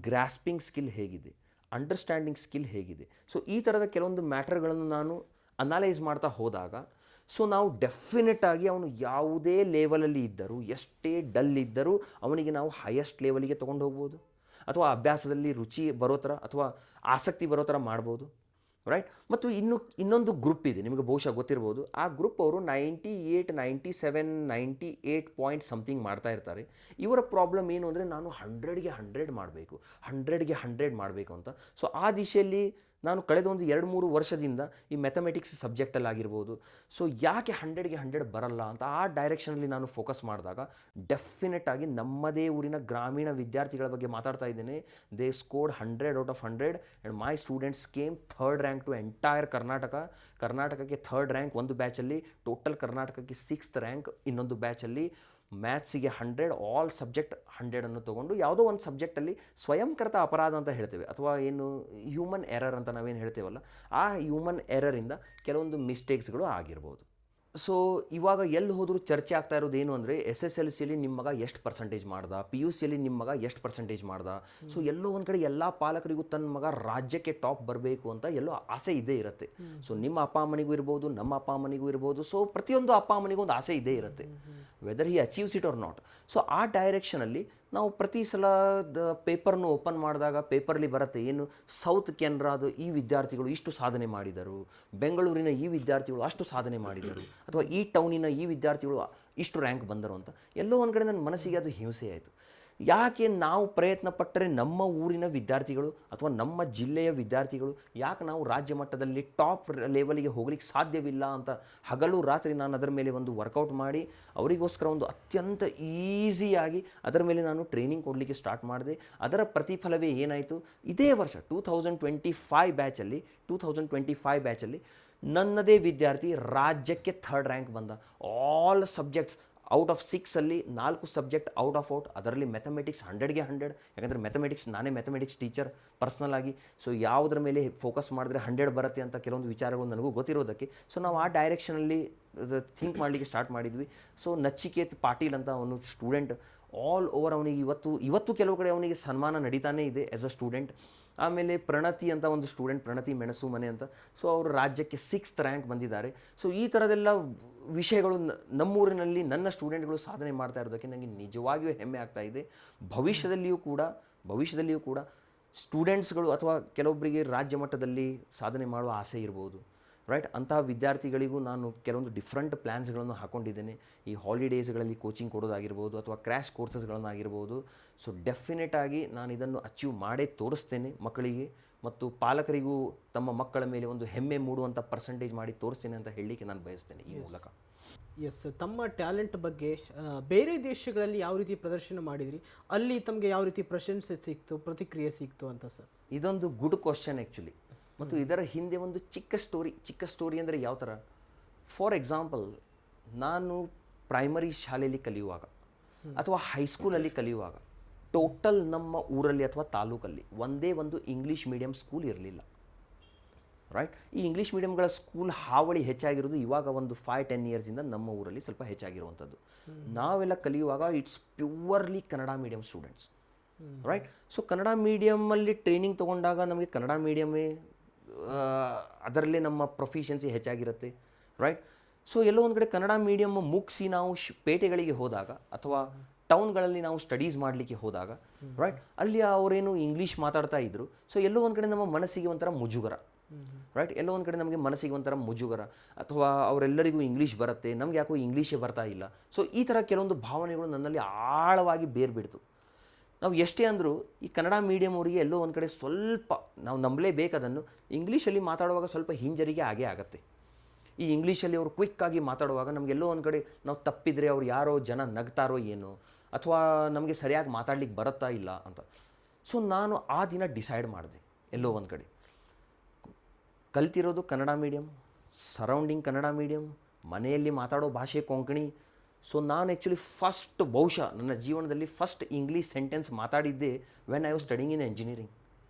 ಗ್ರಾಸ್ಪಿಂಗ್ ಸ್ಕಿಲ್ ಹೇಗಿದೆ, ಅಂಡರ್ಸ್ಟ್ಯಾಂಡಿಂಗ್ ಸ್ಕಿಲ್ ಹೇಗಿದೆ. ಸೊ ಈ ಥರದ ಕೆಲವೊಂದು ಮ್ಯಾಟರ್ಗಳನ್ನು ನಾನು ಅನಲೈಸ್ ಮಾಡ್ತಾ ಹೋದಾಗ, ಸೊ ನಾವು ಡೆಫಿನೆಟ್ ಆಗಿ ಅವನು ಯಾವುದೇ ಲೆವೆಲಲ್ಲಿ ಇದ್ದರೂ, ಎಷ್ಟೇ ಡಲ್ ಇದ್ದರೂ ಅವನಿಗೆ ನಾವು ಹೈಯೆಸ್ಟ್ ಲೆವೆಲಿಗೆ ತೊಗೊಂಡು ಹೋಗ್ಬೋದು, ಅಥವಾ ಅಭ್ಯಾಸದಲ್ಲಿ ರುಚಿ ಬರೋ ಥರ ಅಥವಾ ಆಸಕ್ತಿ ಬರೋ ಥರ ಮಾಡ್ಬೋದು, ರೈಟ್? ಮತ್ತು ಇನ್ನೊಂದು ಗ್ರೂಪ್ ಇದೆ, ನಿಮಗೆ ಬಹುಶಃ ಗೊತ್ತಿರ್ಬೋದು. ಆ ಗ್ರೂಪ್ ಅವರು 98, 97, 98 ಪಾಯಿಂಟ್ ಸಮಥಿಂಗ್ ಮಾಡ್ತಾ ಇರ್ತಾರೆ. ಇವರ ಪ್ರಾಬ್ಲಮ್ ಏನು ಅಂದರೆ, ನಾನು 100ಗೆ 100 ಮಾಡಬೇಕು, 100ಗೆ 100 ಮಾಡಬೇಕು ಅಂತ. ಸೊ ಆ ದಿಶೆಯಲ್ಲಿ ನಾನು ಕಳೆದ ಒಂದು 2-3 ವರ್ಷದಿಂದ ಈ ಮ್ಯಾಥಮೆಟಿಕ್ಸ್ ಸಬ್ಜೆಕ್ಟಲ್ಲಾಗಿರ್ಬೋದು, ಸೊ ಯಾಕೆ 100ಗೆ 100 ಬರಲ್ಲ ಅಂತ ಆ ಡೈರೆಕ್ಷನಲ್ಲಿ ನಾನು ಫೋಕಸ್ ಮಾಡಿದಾಗ, ಡೆಫಿನೆಟ್ ಆಗಿ ನಮ್ಮದೇ ಊರಿನ ಗ್ರಾಮೀಣ ವಿದ್ಯಾರ್ಥಿಗಳ ಬಗ್ಗೆ ಮಾತಾಡ್ತಾ ಇದ್ದೇನೆ. They scored 100 out of 100 and my students came 3rd rank to entire ಕರ್ನಾಟಕಕ್ಕೆ 3rd ರ್ಯಾಂಕ್ ಒಂದು ಬ್ಯಾಚಲ್ಲಿ, ಟೋಟಲ್ ಕರ್ನಾಟಕಕ್ಕೆ 6th ರ್ಯಾಂಕ್ ಇನ್ನೊಂದು ಬ್ಯಾಚಲ್ಲಿ. ಮ್ಯಾಥ್ಸಿಗೆ 100, ಆಲ್ ಸಬ್ಜೆಕ್ಟ್ 100 ಅನ್ನು ತೊಗೊಂಡು, ಯಾವುದೋ ಒಂದು ಸಬ್ಜೆಕ್ಟಲ್ಲಿ ಸ್ವಯಂಕೃತ ಅಪರಾಧ ಅಂತ ಹೇಳ್ತೇವೆ, ಅಥವಾ ಏನು ಹ್ಯೂಮನ್ ಎರರ್ ಅಂತ ನಾವೇನು ಹೇಳ್ತೇವಲ್ಲ, ಆ ಹ್ಯೂಮನ್ ಎರರಿಂದ ಕೆಲವೊಂದು ಮಿಸ್ಟೇಕ್ಸ್ಗಳು ಆಗಿರ್ಬೋದು. ಸೊ ಇವಾಗ ಎಲ್ಲಿ ಹೋದರೂ ಚರ್ಚೆ ಆಗ್ತಾ ಇರೋದು ಏನು ಅಂದರೆ, SSLCಯಲ್ಲಿ ನಿಮ್ಮ ಮಗ ಎಷ್ಟು ಪರ್ಸೆಂಟೇಜ್ ಮಾಡ್ದ, PUCಯಲ್ಲಿ ನಿಮ್ಮ ಮಗ ಎಷ್ಟು ಪರ್ಸೆಂಟೇಜ್ ಮಾಡ್ದ. ಸೊ ಎಲ್ಲೋ ಒಂದು ಕಡೆ ಎಲ್ಲ ಪಾಲಕರಿಗೂ ತನ್ನ ಮಗ ರಾಜ್ಯಕ್ಕೆ ಟಾಪ್ ಬರಬೇಕು ಅಂತ ಎಲ್ಲೋ ಆಸೆ ಇದ್ದೇ ಇರುತ್ತೆ. ಸೊ ನಿಮ್ಮ ಅಪ್ಪ ಅಮ್ಮನಿಗೂ ಇರ್ಬೋದು, ನಮ್ಮ ಅಪ್ಪ ಅಮ್ಮನಿಗೂ ಇರ್ಬೋದು, ಸೊ ಪ್ರತಿಯೊಂದು ಅಪ್ಪ ಅಮ್ಮನಿಗೂ ಒಂದು ಆಸೆ ಇದ್ದೇ ಇರುತ್ತೆ, whether he achieves it or not. So ಆ ಡೈರೆಕ್ಷನಲ್ಲಿ ನಾವು ಪ್ರತಿ ಸಲ ಪೇಪರ್ನು ಓಪನ್ ಮಾಡಿದಾಗ ಪೇಪರ್ಲಿ ಬರುತ್ತೆ ಏನು, ಸೌತ್ ಕೆನರಾದು ಈ ವಿದ್ಯಾರ್ಥಿಗಳು ಇಷ್ಟು ಸಾಧನೆ ಮಾಡಿದರು, ಬೆಂಗಳೂರಿನ ಈ ವಿದ್ಯಾರ್ಥಿಗಳು ಅಷ್ಟು ಸಾಧನೆ ಮಾಡಿದರು, ಅಥವಾ ಈ ಟೌನಿನ ಈ ವಿದ್ಯಾರ್ಥಿಗಳು ಇಷ್ಟು ರ್ಯಾಂಕ್ ಬಂದರು ಅಂತ. ಎಲ್ಲೋ ಒಂದು ಕಡೆ ನನ್ನ ಮನಸ್ಸಿಗೆ ಅದು ಹಿಂಸೆ ಆಯಿತು. ಯಾಕೆ ನಾವು ಪ್ರಯತ್ನ ಪಟ್ಟರೆ ನಮ್ಮ ಊರಿನ ವಿದ್ಯಾರ್ಥಿಗಳು ಅಥವಾ ನಮ್ಮ ಜಿಲ್ಲೆಯ ವಿದ್ಯಾರ್ಥಿಗಳು ಯಾಕೆ ನಾವು ರಾಜ್ಯ ಮಟ್ಟದಲ್ಲಿ ಟಾಪ್ ಲೆವೆಲಿಗೆ ಹೋಗ್ಲಿಕ್ಕೆ ಸಾಧ್ಯವಿಲ್ಲ ಅಂತ ಹಗಲು ರಾತ್ರಿ ನಾನು ಅದರ ಮೇಲೆ ಒಂದು ವರ್ಕೌಟ್ ಮಾಡಿ ಅವರಿಗೋಸ್ಕರ ಒಂದು ಅತ್ಯಂತ ಈಸಿಯಾಗಿ ಅದರ ಮೇಲೆ ನಾನು ಟ್ರೈನಿಂಗ್ ಕೊಡಲಿಕ್ಕೆ ಸ್ಟಾರ್ಟ್ ಮಾಡಿದೆ. ಅದರ ಪ್ರತಿಫಲವೇ ಏನಾಯಿತು, ಇದೇ ವರ್ಷ 2025 ಬ್ಯಾಚಲ್ಲಿ ನನ್ನದೇ ವಿದ್ಯಾರ್ಥಿ ರಾಜ್ಯಕ್ಕೆ 3rd ರ್ಯಾಂಕ್ ಬಂದ. All subjects out of 6 4 subject out of out, ಅದರಲ್ಲಿ ಮ್ಯಾಥಮೆಟಿಕ್ಸ್ 100ಗೆ 100. ಯಾಕಂದರೆ ನಾನೇ ಮ್ಯಾಥಮೆಟಿಕ್ಸ್ ಟೀಚರ್ ಪರ್ಸ್ನಲ್ ಆಗಿ. ಸೊ ಯಾವುದ್ರ ಮೇಲೆ ಫೋಕಸ್ ಮಾಡಿದ್ರೆ 100 ಬರುತ್ತೆ ಅಂತ ಕೆಲವೊಂದು ವಿಚಾರಗಳು ನನಗೂ ಗೊತ್ತಿರೋದಕ್ಕೆ, ಸೊ ನಾವು ಆ ಡೈರೆಕ್ಷನಲ್ಲಿ ಥಿಂಕ್ ಮಾಡಲಿಕ್ಕೆ ಸ್ಟಾರ್ಟ್ ಮಾಡಿದ್ವಿ. ಸೊ ನಚಿಕೇತ್ ಪಾಟೀಲ್ ಅಂತ ಅವನು ಸ್ಟೂಡೆಂಟ್, ಆಲ್ ಓವರ್ ಅವನಿಗೆ ಇವತ್ತು ಕೆಲವು ಕಡೆ ಅವನಿಗೆ ಸನ್ಮಾನ ನಡೀತಾನೇ ಇದೆ ಆ್ಯಸ್ ಅ ಸ್ಟೂಡೆಂಟ್. ಆಮೇಲೆ ಪ್ರಣತಿ ಅಂತ ಒಂದು ಸ್ಟೂಡೆಂಟ್, ಪ್ರಣತಿ ಮೆಣಸು ಮನೆ ಅಂತ, ಸೊ ಅವರು ರಾಜ್ಯಕ್ಕೆ 6th ರ್ಯಾಂಕ್ ಬಂದಿದ್ದಾರೆ. ಸೊ ಈ ಥರದೆಲ್ಲ ವಿಷಯಗಳು ನಮ್ಮೂರಿನಲ್ಲಿ ನನ್ನ ಸ್ಟೂಡೆಂಟ್ಗಳು ಸಾಧನೆ ಮಾಡ್ತಾ ಇರೋದಕ್ಕೆ ನನಗೆ ನಿಜವಾಗಿಯೂ ಹೆಮ್ಮೆ ಆಗ್ತಾ ಇದೆ. ಭವಿಷ್ಯದಲ್ಲಿಯೂ ಕೂಡ ಸ್ಟೂಡೆಂಟ್ಸ್ಗಳು ಅಥವಾ ಕೆಲವೊಬ್ಬರಿಗೆ ರಾಜ್ಯ ಮಟ್ಟದಲ್ಲಿ ಸಾಧನೆ ಮಾಡುವ ಆಸೆ ಇರ್ಬೋದು, ರೈಟ್? ಅಂತಹ ವಿದ್ಯಾರ್ಥಿಗಳಿಗೂ ನಾನು ಕೆಲವೊಂದು ಡಿಫ್ರೆಂಟ್ ಪ್ಲ್ಯಾನ್ಸ್ಗಳನ್ನು ಹಾಕ್ಕೊಂಡಿದ್ದೇನೆ. ಈ ಹಾಲಿಡೇಸ್ಗಳಲ್ಲಿ ಕೋಚಿಂಗ್ ಕೊಡೋದಾಗಿರ್ಬೋದು ಅಥವಾ ಕ್ರ್ಯಾಶ್ ಕೋರ್ಸಸ್ಗಳನ್ನಾಗಿರ್ಬೋದು. ಸೊ ಡೆಫಿನೆಟ್ ಆಗಿ ನಾನು ಇದನ್ನು ಅಚೀವ್ ಮಾಡೇ ತೋರಿಸ್ತೇನೆ ಮಕ್ಕಳಿಗೆ, ಮತ್ತು ಪಾಲಕರಿಗೂ ತಮ್ಮ ಮಕ್ಕಳ ಮೇಲೆ ಒಂದು ಹೆಮ್ಮೆ ಮೂಡುವಂಥ ಪರ್ಸೆಂಟೇಜ್ ಮಾಡಿ ತೋರಿಸ್ತೇನೆ ಅಂತ ಹೇಳಲಿಕ್ಕೆ ನಾನು ಬಯಸ್ತೇನೆ ಈ ಮೂಲಕ. ಎಸ್, ತಮ್ಮ ಟ್ಯಾಲೆಂಟ್ ಬಗ್ಗೆ ಬೇರೆ ದೇಶಗಳಲ್ಲಿ ಯಾವ ರೀತಿ ಪ್ರದರ್ಶನ ಮಾಡಿದ್ರಿ, ಅಲ್ಲಿ ತಮಗೆ ಯಾವ ರೀತಿ ಪ್ರಶಂಸೆ ಸಿಕ್ತು, ಪ್ರತಿಕ್ರಿಯೆ ಸಿಕ್ತು ಅಂತ ಸರ್? ಇದೊಂದು ಗುಡ್ ಕ್ವಶನ್ ಆ್ಯಕ್ಚುಲಿ. ಮತ್ತು ಇದರ ಹಿಂದೆ ಒಂದು ಚಿಕ್ಕ ಸ್ಟೋರಿ ಅಂದರೆ ಯಾವ ಥರ, ಫಾರ್ ಎಕ್ಸಾಂಪಲ್, ನಾನು ಪ್ರೈಮರಿ ಶಾಲೆಯಲ್ಲಿ ಕಲಿಯುವಾಗ ಅಥವಾ ಹೈಸ್ಕೂಲಲ್ಲಿ ಕಲಿಯುವಾಗ ಟೋಟಲ್ ನಮ್ಮ ಊರಲ್ಲಿ ಅಥವಾ ತಾಲೂಕಲ್ಲಿ ಒಂದೇ ಒಂದು ಇಂಗ್ಲೀಷ್ ಮೀಡಿಯಂ ಸ್ಕೂಲ್ ಇರಲಿಲ್ಲ. ರೈಟ್. ಈ ಇಂಗ್ಲೀಷ್ ಮೀಡಿಯಮ್ಗಳ ಸ್ಕೂಲ್ ಹಾವಳಿ ಹೆಚ್ಚಾಗಿರೋದು ಇವಾಗ ಒಂದು 5-10 ಇಯರ್ಸಿಂದ ನಮ್ಮ ಊರಲ್ಲಿ ಸ್ವಲ್ಪ ಹೆಚ್ಚಾಗಿರುವಂಥದ್ದು. ನಾವೆಲ್ಲ ಕಲಿಯುವಾಗ it's purely Kannada medium students, right. So Kannada ಮೀಡಿಯಮಲ್ಲಿ ಟ್ರೈನಿಂಗ್ ತೊಗೊಂಡಾಗ ನಮಗೆ ಕನ್ನಡ ಮೀಡಿಯಮೇ ಅದರಲ್ಲೇ ನಮ್ಮ ಪ್ರೊಫಿಷಿಯನ್ಸಿ ಹೆಚ್ಚಾಗಿರುತ್ತೆ, ರೈಟ್. ಸೊ ಎಲ್ಲೋ ಒಂದು ಕಡೆ ಕನ್ನಡ ಮೀಡಿಯಮ್ ಮುಗಿಸಿ ನಾವು ಪೇಟೆಗಳಿಗೆ ಹೋದಾಗ ಅಥವಾ ಟೌನ್ಗಳಲ್ಲಿ ನಾವು ಸ್ಟಡೀಸ್ ಮಾಡಲಿಕ್ಕೆ ಹೋದಾಗ, ರೈಟ್, ಅಲ್ಲಿ ಅವರೇನು ಇಂಗ್ಲೀಷ್ ಮಾತಾಡ್ತಾ ಇದ್ರು. ಸೊ ಎಲ್ಲೋ ಒಂದು ಕಡೆ ನಮ್ಮ ಮನಸ್ಸಿಗೆ ಒಂಥರ ಮುಜುಗರ, ರೈಟ್. ಎಲ್ಲೋ ಒಂದು ಕಡೆ ನಮಗೆ ಮನಸ್ಸಿಗೆ ಒಂಥರ ಮುಜುಗರ, ಅಥವಾ ಅವರೆಲ್ಲರಿಗೂ ಇಂಗ್ಲೀಷ್ ಬರುತ್ತೆ, ನಮ್ಗೆ ಯಾಕೋ ಇಂಗ್ಲೀಷೇ ಬರ್ತಾ ಇಲ್ಲ. ಸೊ ಈ ಥರ ಕೆಲವೊಂದು ಭಾವನೆಗಳು ನನ್ನಲ್ಲಿ ಆಳವಾಗಿ ಬೇರ್ಬಿಡ್ತು. ನಾವು ಎಷ್ಟೇ ಅಂದರೂ ಈ ಕನ್ನಡ ಮೀಡಿಯಮ್ ಅವರಿಗೆ ಎಲ್ಲೋ ಒಂದು ಕಡೆ ಸ್ವಲ್ಪ ನಾವು ನಂಬಲೇಬೇಕದನ್ನು, ಇಂಗ್ಲೀಷಲ್ಲಿ ಮಾತಾಡುವಾಗ ಸ್ವಲ್ಪ ಹಿಂಜರಿಗೆ ಆಗೇ ಆಗುತ್ತೆ. ಈ ಇಂಗ್ಲೀಷಲ್ಲಿ ಅವರು ಕ್ವಿಕ್ಕಾಗಿ ಮಾತಾಡುವಾಗ ನಮಗೆಲ್ಲೋ ಒಂದು ಕಡೆ ನಾವು ತಪ್ಪಿದರೆ ಅವ್ರು ಯಾರೋ ಜನ ನಗ್ತಾರೋ ಏನೋ, ಅಥವಾ ನಮಗೆ ಸರಿಯಾಗಿ ಮಾತಾಡ್ಲಿಕ್ಕೆ ಬರುತ್ತಾ ಇಲ್ಲ ಅಂತ. ಸೊ ನಾನು ಆ ದಿನ ಡಿಸೈಡ್ ಮಾಡಿದೆ, ಎಲ್ಲೋ ಒಂದು ಕಡೆ ಕಲ್ತಿರೋದು Kannada medium, surrounding Kannada medium, ಮನೆಯಲ್ಲಿ ಮಾತಾಡೋ ಭಾಷೆ ಕೊಂಕಣಿ. ಸೊ ನಾನು ಆ್ಯಕ್ಚುಲಿ ಬಹುಶಃ ನನ್ನ ಜೀವನದಲ್ಲಿ ಫಸ್ಟ್ ಇಂಗ್ಲೀಷ್ ಸೆಂಟೆನ್ಸ್ ಮಾತಾಡಿದ್ದೆ when I was studying in engineering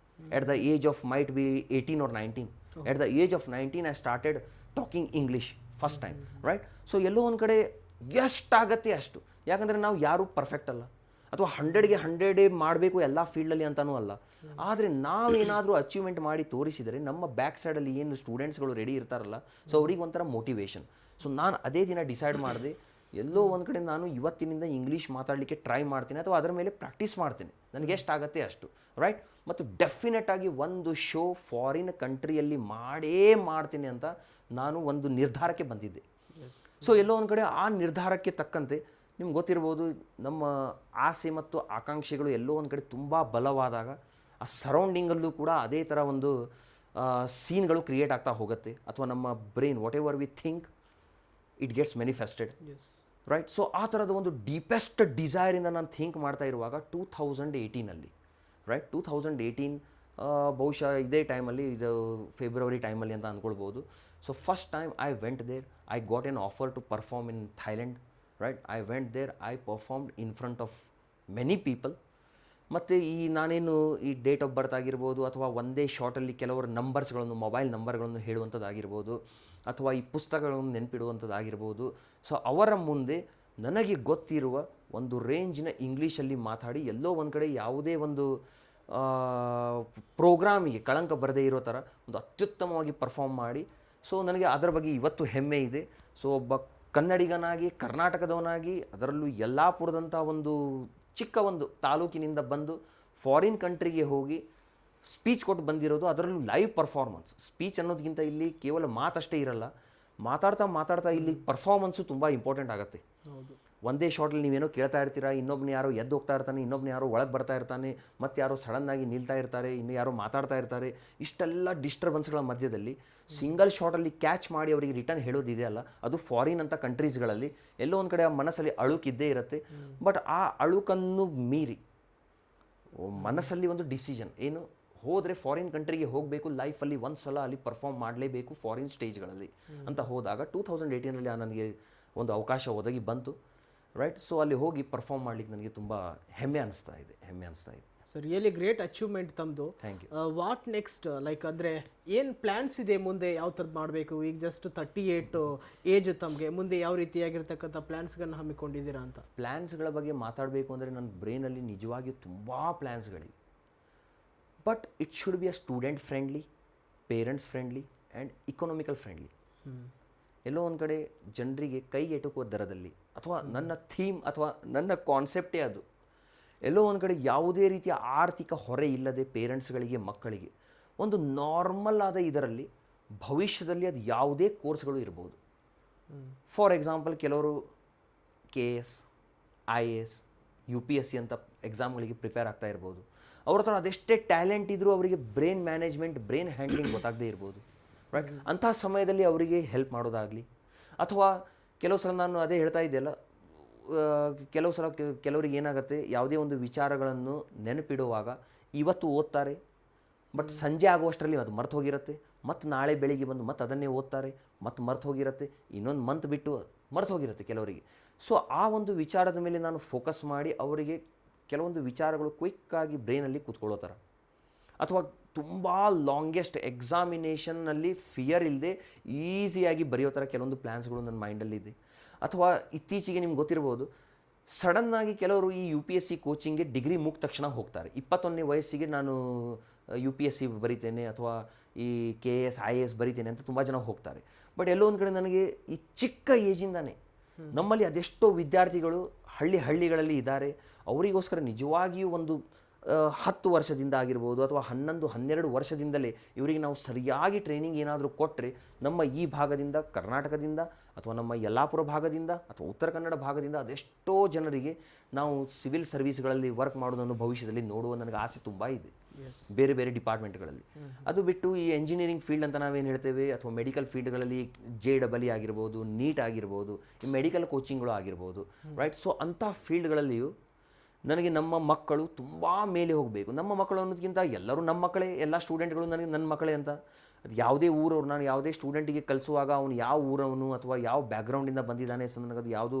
at the age of might be 18 or 19. At the age of 19 I started talking English first time, right. So ಎಲ್ಲೋ ಒಂದು ಕಡೆ ಎಷ್ಟಾಗತ್ತೆ ಅಷ್ಟು, ಯಾಕಂದರೆ ನಾವು ಯಾರೂ ಪರ್ಫೆಕ್ಟ್ ಅಲ್ಲ, ಅಥವಾ 100ಗೆ 100 ಮಾಡಬೇಕು ಎಲ್ಲ ಫೀಲ್ಡಲ್ಲಿ ಅಂತಲೂ ಅಲ್ಲ. ಆದರೆ ನಾವೇನಾದರೂ ಅಚೀವ್ಮೆಂಟ್ ಮಾಡಿ ತೋರಿಸಿದರೆ ನಮ್ಮ ಬ್ಯಾಕ್ ಸೈಡಲ್ಲಿ ಏನು ಸ್ಟೂಡೆಂಟ್ಸ್ಗಳು ರೆಡಿ ಇರ್ತಾರಲ್ಲ, ಸೊ ಅವ್ರಿಗೆ ಒಂಥರ ಮೋಟಿವೇಶನ್. ಸೊ ನಾನು ಅದೇ ದಿನ ಡಿಸೈಡ್ ಮಾಡಿದೆ, ಎಲ್ಲೋ ಒಂದು ಕಡೆ ನಾನು ಇವತ್ತಿನಿಂದ ಇಂಗ್ಲೀಷ್ ಮಾತಾಡಲಿಕ್ಕೆ ಟ್ರೈ ಮಾಡ್ತೀನಿ, ಅಥವಾ ಅದರ ಮೇಲೆ ಪ್ರಾಕ್ಟೀಸ್ ಮಾಡ್ತೀನಿ, ನನಗೆ ಎಷ್ಟಾಗತ್ತೆ ಅಷ್ಟು, ರೈಟ್. ಮತ್ತು ಡೆಫಿನೆಟಾಗಿ ಒಂದು ಶೋ ಫಾರಿನ್ ಕಂಟ್ರಿಯಲ್ಲಿ ಮಾಡ್ತೀನಿ ಅಂತ ನಾನು ಒಂದು ನಿರ್ಧಾರಕ್ಕೆ ಬಂದಿದ್ದೆ. ಸೊ ಎಲ್ಲೋ ಒಂದು ಕಡೆ ಆ ನಿರ್ಧಾರಕ್ಕೆ ತಕ್ಕಂತೆ ನಿಮ್ಗೆ ಗೊತ್ತಿರ್ಬೋದು, ನಮ್ಮ ಆಸೆ ಮತ್ತು ಆಕಾಂಕ್ಷೆಗಳು ಎಲ್ಲೋ ಒಂದು ಕಡೆ ತುಂಬ ಬಲವಾದಾಗ ಆ ಸರೌಂಡಿಂಗಲ್ಲೂ ಕೂಡ ಅದೇ ಥರ ಒಂದು ಸೀನ್ಗಳು ಕ್ರಿಯೇಟ್ ಆಗ್ತಾ ಹೋಗುತ್ತೆ, ಅಥವಾ ನಮ್ಮ brain what ever we think it gets manifested, right. So ಆ ಥರದ ಒಂದು ಡೀಪೆಸ್ಟ್ ಡಿಸೈರಿಂದ ನಾನು ಥಿಂಕ್ ಮಾಡ್ತಾ ಇರುವಾಗ 2018 ರೈಟ್, 2018 ಬಹುಶಃ ಇದೇ ಟೈಮಲ್ಲಿ, ಇದು ಫೆಬ್ರವರಿ ಟೈಮಲ್ಲಿ ಅಂತ ಅಂದ್ಕೊಳ್ಬೋದು. So first time I went there, I got an offer to perform in Thailand, right. I went there, I performed in front of many people. ಮತ್ತು ನಾನೇನು ಈ ಡೇಟ್ ಆಫ್ ಬರ್ತ್ ಆಗಿರ್ಬೋದು, ಅಥವಾ ಒಂದೇ ಶಾರ್ಟಲ್ಲಿ ಕೆಲವರು ನಂಬರ್ಸ್ಗಳನ್ನು, ಮೊಬೈಲ್ ನಂಬರ್ಗಳನ್ನು ಹೇಳುವಂಥದ್ದಾಗಿರ್ಬೋದು, ಅಥವಾ ಈ ಪುಸ್ತಕಗಳನ್ನು ನೆನಪಿಡುವಂಥದ್ದಾಗಿರ್ಬೋದು. ಸೊ ಅವರ ಮುಂದೆ ನನಗೆ ಗೊತ್ತಿರುವ ಒಂದು ರೇಂಜಿನ ಇಂಗ್ಲೀಷಲ್ಲಿ ಮಾತಾಡಿ ಎಲ್ಲೋ ಒಂದು ಕಡೆ ಯಾವುದೇ ಒಂದು ಪ್ರೋಗ್ರಾಮಿಗೆ ಕಳಂಕ ಬರದೇ ಇರೋ ಥರ ಒಂದು ಅತ್ಯುತ್ತಮವಾಗಿ ಪರ್ಫಾರ್ಮ್ ಮಾಡಿ, ಸೊ ನನಗೆ ಅದರ ಬಗ್ಗೆ ಇವತ್ತು ಹೆಮ್ಮೆ ಇದೆ. ಸೊ ಒಬ್ಬ ಕನ್ನಡಿಗನಾಗಿ, ಕರ್ನಾಟಕದವನಾಗಿ, ಅದರಲ್ಲೂ ಯಲ್ಲಾಪುರದಂಥ ಒಂದು ಚಿಕ್ಕ ಒಂದು ತಾಲೂಕಿನಿಂದ ಬಂದು ಫಾರಿನ್ ಕಂಟ್ರಿಗೆ ಹೋಗಿ ಸ್ಪೀಚ್ ಕೊಟ್ಟು ಬಂದಿರೋದು, ಅದರಲ್ಲೂ ಲೈವ್ ಪರ್ಫಾರ್ಮೆನ್ಸ್. ಸ್ಪೀಚ್ ಅನ್ನೋದಕ್ಕಿಂತ ಇಲ್ಲಿ ಕೇವಲ ಮಾತಷ್ಟೇ ಇರಲ್ಲ, ಮಾತಾಡ್ತಾ ಇಲ್ಲಿ ಪರ್ಫಾರ್ಮೆನ್ಸು ತುಂಬ ಇಂಪಾರ್ಟೆಂಟ್ ಆಗುತ್ತೆ. ಒಂದೇ ಶಾರ್ಟಲ್ಲಿ ನೀವೇನೋ ಕೇಳ್ತಾ ಇರ್ತೀರಾ, ಇನ್ನೊಬ್ಬನ ಯಾರೋ ಎದ್ದು ಹೋಗ್ತಾ ಇರ್ತಾನೆ, ಇನ್ನೊಬ್ಬನ ಯಾರೋ ಒಳಗೆ ಬರ್ತಾ ಇರ್ತಾನೆ, ಮತ್ತು ಯಾರೋ ಸಡನ್ನಾಗಿ ನಿಲ್ತಾ ಇರ್ತಾರೆ, ಇನ್ನು ಯಾರೋ ಮಾತಾಡ್ತಾ ಇರ್ತಾರೆ. ಇಷ್ಟೆಲ್ಲ ಡಿಸ್ಟರ್ಬೆನ್ಸ್ಗಳ ಮಧ್ಯದಲ್ಲಿ ಸಿಂಗಲ್ ಶಾರ್ಟಲ್ಲಿ ಕ್ಯಾಚ್ ಮಾಡಿ ಅವರಿಗೆ ರಿಟರ್ನ್ ಹೇಳೋದಿದೆ ಅಲ್ಲ, ಅದು ಫಾರಿನ್ ಅಂತ ಕಂಟ್ರೀಸ್ಗಳಲ್ಲಿ ಎಲ್ಲೋ ಒಂದು ಕಡೆ ಆ ಮನಸ್ಸಲ್ಲಿ ಅಳುಕಿದ್ದೇ ಇರುತ್ತೆ. ಬಟ್ ಆ ಅಳುಕನ್ನು ಮೀರಿ ಮನಸ್ಸಲ್ಲಿ ಒಂದು ಡಿಸಿಷನ್ ಏನು, ಹೋದರೆ ಫಾರಿನ್ ಕಂಟ್ರಿಗೆ ಹೋಗಬೇಕು, ಲೈಫಲ್ಲಿ ಒಂದು ಸಲ ಅಲ್ಲಿ ಪರ್ಫಾರ್ಮ್ ಮಾಡಲೇಬೇಕು ಫಾರಿನ್ ಸ್ಟೇಜ್ಗಳಲ್ಲಿ ಅಂತ ಹೋದಾಗ 2018 ನನಗೆ ಒಂದು ಅವಕಾಶ ಒದಗಿ ಬಂತು, ರೈಟ್. ಸೊ ಅಲ್ಲಿ ಹೋಗಿ ಪರ್ಫಾರ್ಮ್ ಮಾಡ್ಲಿಕ್ಕೆ ನನಗೆ ತುಂಬ ಹೆಮ್ಮೆ ಅನಿಸ್ತಾ ಇದೆ. ಸರ್, ರಿಯಲಿ ಗ್ರೇಟ್ ಅಚೀವ್ಮೆಂಟ್ ತಮ್ಮದು. Thank you. What next, like ಅಂದರೆ ಏನು ಪ್ಲ್ಯಾನ್ಸ್ ಇದೆ ಮುಂದೆ, ಯಾವ ಥರದ್ದು ಮಾಡಬೇಕು? ಈಗ ಜಸ್ಟ್ 38 ಏಜ್, ತಮಗೆ ಮುಂದೆ ಯಾವ ರೀತಿಯಾಗಿರ್ತಕ್ಕಂಥ ಪ್ಲ್ಯಾನ್ಸ್ಗಳನ್ನ ಹಮ್ಮಿಕೊಂಡಿದ್ದೀರಾ ಅಂತ? ಪ್ಲ್ಯಾನ್ಸ್ಗಳ ಬಗ್ಗೆ ಮಾತಾಡಬೇಕು ಅಂದರೆ ನನ್ನ ಬ್ರೈನಲ್ಲಿ ನಿಜವಾಗಿಯೂ ತುಂಬ ಪ್ಲ್ಯಾನ್ಸ್ಗಳಿವೆ. But it should be a student friendly, parents friendly and economical friendly. ಎಲ್ಲೋ ಒಂದು ಕಡೆ ಜನರಿಗೆ ಕೈಗೆಟುಕುವ ದರದಲ್ಲಿ, ಅಥವಾ ನನ್ನ ಥೀಮ್ ಅಥವಾ ನನ್ನ ಕಾನ್ಸೆಪ್ಟೇ ಅದು, ಎಲ್ಲೋ ಒಂದು ಕಡೆ ಯಾವುದೇ ರೀತಿಯ ಆರ್ಥಿಕ ಹೊರೆ ಇಲ್ಲದೆ ಪೇರೆಂಟ್ಸ್ಗಳಿಗೆ, ಮಕ್ಕಳಿಗೆ ಒಂದು ನಾರ್ಮಲ್ ಆದ ಇದರಲ್ಲಿ ಭವಿಷ್ಯದಲ್ಲಿ ಅದು ಯಾವುದೇ ಕೋರ್ಸ್ಗಳು ಇರ್ಬೋದು. ಫಾರ್ ಎಕ್ಸಾಂಪಲ್, ಕೆಲವರು KS, IAS, UPSC ಅಂತ ಎಕ್ಸಾಮ್ಗಳಿಗೆ ಪ್ರಿಪೇರ್ ಆಗ್ತಾ ಇರ್ಬೋದು. ಅವ್ರ ಹತ್ರ ಅದೆಷ್ಟೇ ಟ್ಯಾಲೆಂಟ್ ಇದ್ದರೂ ಅವರಿಗೆ ಬ್ರೈನ್ ಮ್ಯಾನೇಜ್ಮೆಂಟ್, ಬ್ರೈನ್ ಹ್ಯಾಂಡ್ಲಿಂಗ್ ಗೊತ್ತಾಗದೇ ಇರ್ಬೋದು, ರೈಟ್. ಅಂಥ ಸಮಯದಲ್ಲಿ ಅವರಿಗೆ ಹೆಲ್ಪ್ ಮಾಡೋದಾಗಲಿ, ಅಥವಾ ಕೆಲವು ಸಲ ನಾನು ಅದೇ ಹೇಳ್ತಾ ಇದ್ದೆಲ್ಲ, ಕೆಲವು ಸಲ ಕೆಲವರಿಗೆ ಏನಾಗುತ್ತೆ, ಯಾವುದೇ ಒಂದು ವಿಚಾರಗಳನ್ನು ನೆನಪಿಡುವಾಗ ಇವತ್ತು ಓದ್ತಾರೆ, ಬಟ್ ಸಂಜೆ ಆಗುವಷ್ಟರಲ್ಲಿ ಅದು ಮರ್ತು ಹೋಗಿರುತ್ತೆ, ಮತ್ತು ನಾಳೆ ಬೆಳಿಗ್ಗೆ ಬಂದು ಮತ್ತೆ ಅದನ್ನೇ ಓದ್ತಾರೆ, ಮತ್ತು ಮರ್ತು ಹೋಗಿರುತ್ತೆ, ಇನ್ನೊಂದು ಮಂತ್ ಬಿಟ್ಟು ಮರ್ತು ಹೋಗಿರುತ್ತೆ ಕೆಲವರಿಗೆ. ಸೊ ಆ ಒಂದು ವಿಚಾರದ ಮೇಲೆ ನಾನು ಫೋಕಸ್ ಮಾಡಿ ಅವರಿಗೆ ಕೆಲವೊಂದು ವಿಚಾರಗಳು ಕ್ವಿಕ್ಕಾಗಿ ಬ್ರೈನಲ್ಲಿ ಕೂತ್ಕೊಳ್ಳೋ ಥರ, ಅಥವಾ ತುಂಬ ಲಾಂಗೆಸ್ಟ್ ಎಕ್ಸಾಮಿನೇಷನ್ನಲ್ಲಿ ಫಿಯರ್ ಇಲ್ಲದೆ ಈಸಿಯಾಗಿ ಬರೆಯೋ ಥರ ಕೆಲವೊಂದು ಪ್ಲ್ಯಾನ್ಸ್ಗಳು ನನ್ನ ಮೈಂಡಲ್ಲಿದೆ. ಅಥವಾ ಇತ್ತೀಚೆಗೆ ನಿಮ್ಗೆ ಗೊತ್ತಿರ್ಬೋದು, ಸಡನ್ನಾಗಿ ಕೆಲವರು ಈ UPSC ಕೋಚಿಂಗ್ಗೆ ಡಿಗ್ರಿ ಮುಗಿದ ತಕ್ಷಣ ಹೋಗ್ತಾರೆ. 21ನೇ ವಯಸ್ಸಿಗೆ ನಾನು UPSC ಬರಿತೇನೆ ಅಥವಾ ಈ KS IAS ಬರಿತೇನೆ ಅಂತ ತುಂಬ ಜನ ಹೋಗ್ತಾರೆ. ಬಟ್ ಎಲ್ಲೋ ಒಂದು ಕಡೆ ನನಗೆ ಈ ಚಿಕ್ಕ ಏಜಿಂದಾನೇ ನಮ್ಮಲ್ಲಿ ಅದೆಷ್ಟೋ ವಿದ್ಯಾರ್ಥಿಗಳು ಹಳ್ಳಿಗಳಲ್ಲಿ ಇದ್ದಾರೆ. ಅವರಿಗೋಸ್ಕರ ನಿಜವಾಗಿಯೂ ಒಂದು 10 ವರ್ಷದಿಂದ ಆಗಿರ್ಬೋದು ಅಥವಾ 11-12 ವರ್ಷದಿಂದಲೇ ಇವರಿಗೆ ನಾವು ಸರಿಯಾಗಿ ಟ್ರೈನಿಂಗ್ ಏನಾದರೂ ಕೊಟ್ಟರೆ ನಮ್ಮ ಈ ಭಾಗದಿಂದ, ಕರ್ನಾಟಕದಿಂದ ಅಥವಾ ನಮ್ಮ ಯಲ್ಲಾಪುರ ಭಾಗದಿಂದ ಅಥವಾ ಉತ್ತರ ಕನ್ನಡ ಭಾಗದಿಂದ ಅದೆಷ್ಟೋ ಜನರಿಗೆ ನಾವು ಸಿವಿಲ್ ಸರ್ವಿಸ್ಗಳಲ್ಲಿ ವರ್ಕ್ ಮಾಡೋದನ್ನು ಭವಿಷ್ಯದಲ್ಲಿ ನೋಡುವ ನನಗೆ ಆಸೆ ತುಂಬ ಇದೆ, ಬೇರೆ ಬೇರೆ ಡಿಪಾರ್ಟ್ಮೆಂಟ್ಗಳಲ್ಲಿ. ಅದು ಬಿಟ್ಟು ಈ ಎಂಜಿನಿಯರಿಂಗ್ ಫೀಲ್ಡ್ ಅಂತ ನಾವೇನು ಹೇಳ್ತೇವೆ ಅಥವಾ ಮೆಡಿಕಲ್ ಫೀಲ್ಡ್ಗಳಲ್ಲಿ JEE ಆಗಿರ್ಬೋದು, NEET ಆಗಿರ್ಬೋದು, ಈ ಮೆಡಿಕಲ್ ಕೋಚಿಂಗ್ಗಳು ಆಗಿರ್ಬೋದು, ರೈಟ್. ಸೊ ಅಂಥ ಫೀಲ್ಡ್ಗಳಲ್ಲಿಯೂ ನನಗೆ ನಮ್ಮ ಮಕ್ಕಳು ತುಂಬ ಮೇಲೆ ಹೋಗಬೇಕು. ನಮ್ಮ ಮಕ್ಕಳು ಅನ್ನೋದಕ್ಕಿಂತ ಎಲ್ಲರೂ ನಮ್ಮ ಮಕ್ಕಳೇ, ಎಲ್ಲ ಸ್ಟೂಡೆಂಟ್ಗಳು ನನಗೆ ನನ್ನ ಮಕ್ಕಳೇ ಅಂತ. ಅದು ಯಾವುದೇ ಊರವ್ರು, ನಾನು ಯಾವುದೇ ಸ್ಟೂಡೆಂಟಿಗೆ ಕಲಿಸುವಾಗ ಅವನು ಯಾವ ಊರವನು ಅಥವಾ ಯಾವ ಬ್ಯಾಕ್ಗ್ರೌಂಡಿಂದ ಬಂದಿದ್ದಾನೆ ಸೊ ನನಗದು ಯಾವುದು